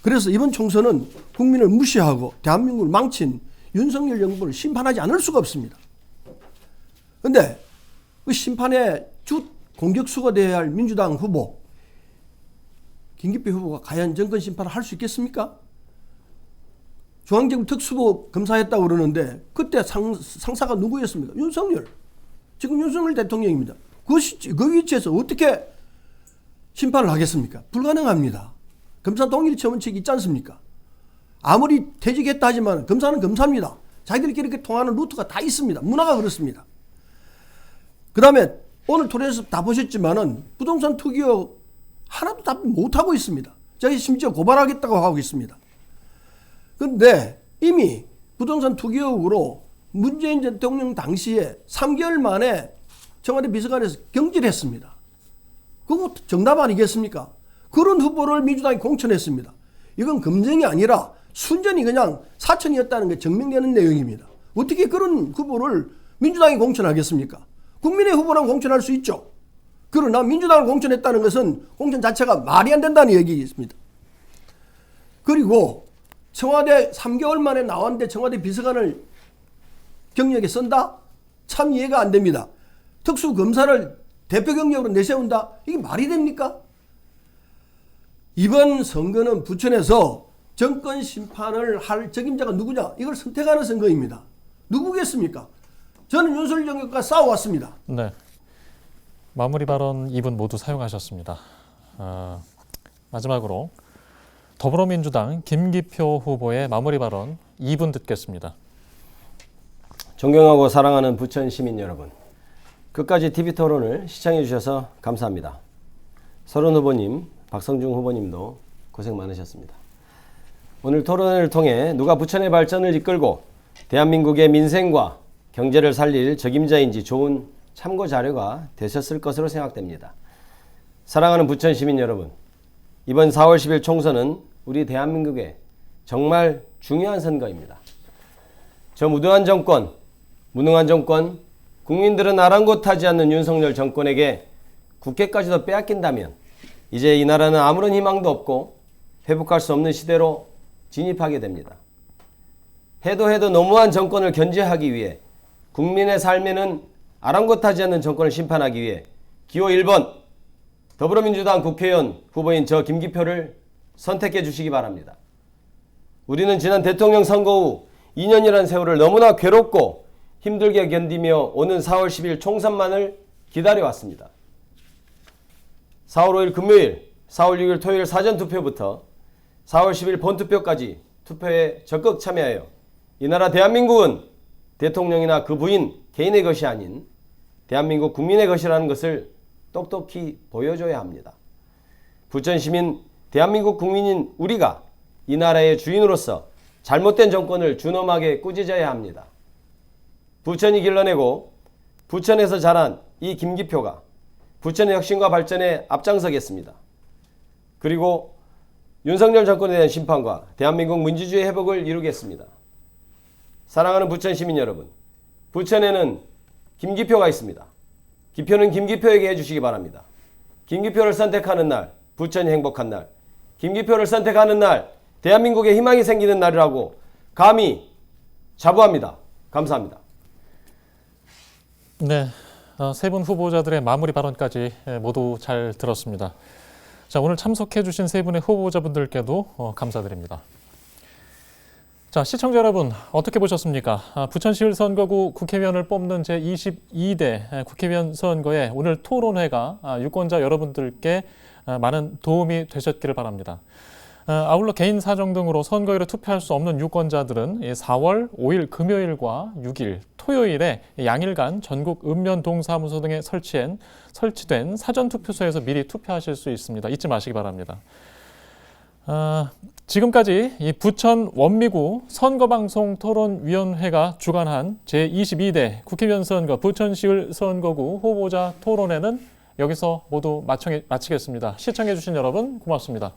그래서 이번 총선은 국민을 무시하고 대한민국을 망친 윤석열 정부를 심판하지 않을 수가 없습니다. 그런데 그 심판의 주 공격수가 되어야 할 민주당 후보 김기표 후보가 과연 정권 심판을 할 수 있겠습니까? 중앙정부 특수부 검사했다고 그러는데 그때 상사가 누구였습니까? 윤석열. 지금 윤석열 대통령입니다. 그 위치에서 어떻게 심판을 하겠습니까? 불가능합니다. 검사 동일체 원칙이 있지 않습니까? 아무리 퇴직했다 하지만 검사는 검사입니다. 자기들끼리 이렇게 통하는 루트가 다 있습니다. 문화가 그렇습니다. 그 다음에 오늘 토론에서 다 보셨지만은 부동산 투기 의혹 하나도 답 못하고 있습니다. 저희 심지어 고발하겠다고 하고 있습니다. 그런데 이미 부동산 투기 의혹으로 문재인 대통령 당시에 3개월 만에 청와대 비서관에서 경질했습니다. 그거 정답 아니겠습니까? 그런 후보를 민주당이 공천했습니다. 이건 검증이 아니라 순전히 그냥 사천이었다는 게 증명되는 내용입니다. 어떻게 그런 후보를 민주당이 공천하겠습니까? 국민의 후보랑 공천할 수 있죠. 그러나 민주당을 공천했다는 것은 공천 자체가 말이 안 된다는 얘기입니다. 그리고 청와대 3개월 만에 나왔는데 청와대 비서관을 경력에 쓴다? 참 이해가 안 됩니다. 특수검사를 대표 경력으로 내세운다? 이게 말이 됩니까? 이번 선거는 부천에서 정권 심판을 할 적임자가 누구냐? 이걸 선택하는 선거입니다. 누구겠습니까? 저는 윤석열 정권과 싸워왔습니다. 네, 마무리 발언 2분 모두 사용하셨습니다. 마지막으로 더불어민주당 김기표 후보의 마무리 발언 2분 듣겠습니다. 존경하고 사랑하는 부천 시민 여러분, 끝까지 TV 토론을 시청해 주셔서 감사합니다. 서른 후보님, 박성중 후보님도 고생 많으셨습니다. 오늘 토론을 통해 누가 부천의 발전을 이끌고 대한민국의 민생과 경제를 살릴 적임자인지 좋은 참고 자료가 되셨을 것으로 생각됩니다. 사랑하는 부천 시민 여러분, 이번 4월 10일 총선은 우리 대한민국의 정말 중요한 선거입니다. 저 무도한 정권, 무능한 정권, 국민들은 아랑곳하지 않는 윤석열 정권에게 국회까지도 빼앗긴다면 이제 이 나라는 아무런 희망도 없고 회복할 수 없는 시대로 진입하게 됩니다. 해도 너무한 정권을 견제하기 위해, 국민의 삶에는 아랑곳하지 않는 정권을 심판하기 위해 기호 1번 더불어민주당 국회의원 후보인 저 김기표를 선택해 주시기 바랍니다. 우리는 지난 대통령 선거 후 2년이라는 세월을 너무나 괴롭고 힘들게 견디며 오는 4월 10일 총선만을 기다려왔습니다. 4월 5일 금요일, 4월 6일 토요일 사전투표부터 4월 10일 본투표까지 투표에 적극 참여하여 이 나라 대한민국은 대통령이나 그 부인 개인의 것이 아닌 대한민국 국민의 것이라는 것을 똑똑히 보여줘야 합니다. 부천 시민, 대한민국 국민인 우리가 이 나라의 주인으로서 잘못된 정권을 준엄하게 꾸짖어야 합니다. 부천이 길러내고 부천에서 자란 이 김기표가 부천의 혁신과 발전에 앞장서겠습니다. 그리고 윤석열 정권에 대한 심판과 대한민국 민주주의 회복을 이루겠습니다. 사랑하는 부천 시민 여러분, 부천에는 김기표가 있습니다. 기표는 김기표에게 해주시기 바랍니다. 김기표를 선택하는 날, 부천이 행복한 날, 김기표를 선택하는 날, 대한민국에 희망이 생기는 날이라고 감히 자부합니다. 감사합니다. 네, 세 분 후보자들의 마무리 발언까지 모두 잘 들었습니다. 자, 오늘 참석해 주신 세 분의 후보자분들께도 감사드립니다. 자, 시청자 여러분 어떻게 보셨습니까? 부천시을 선거구 국회의원을 뽑는 제22대 국회의원 선거에 오늘 토론회가 유권자 여러분들께 많은 도움이 되셨기를 바랍니다. 아울러 개인 사정 등으로 선거일에 투표할 수 없는 유권자들은 4월 5일 금요일과 6일 토요일에 양일간 전국 읍면동사무소 등에 설치된 사전투표소에서 미리 투표하실 수 있습니다. 잊지 마시기 바랍니다. 지금까지 이 부천 원미구 선거방송 토론위원회가 주관한 제22대 국회의원 선거 부천시을 선거구 후보자 토론회는 여기서 모두 마치겠습니다. 시청해 주신 여러분 고맙습니다.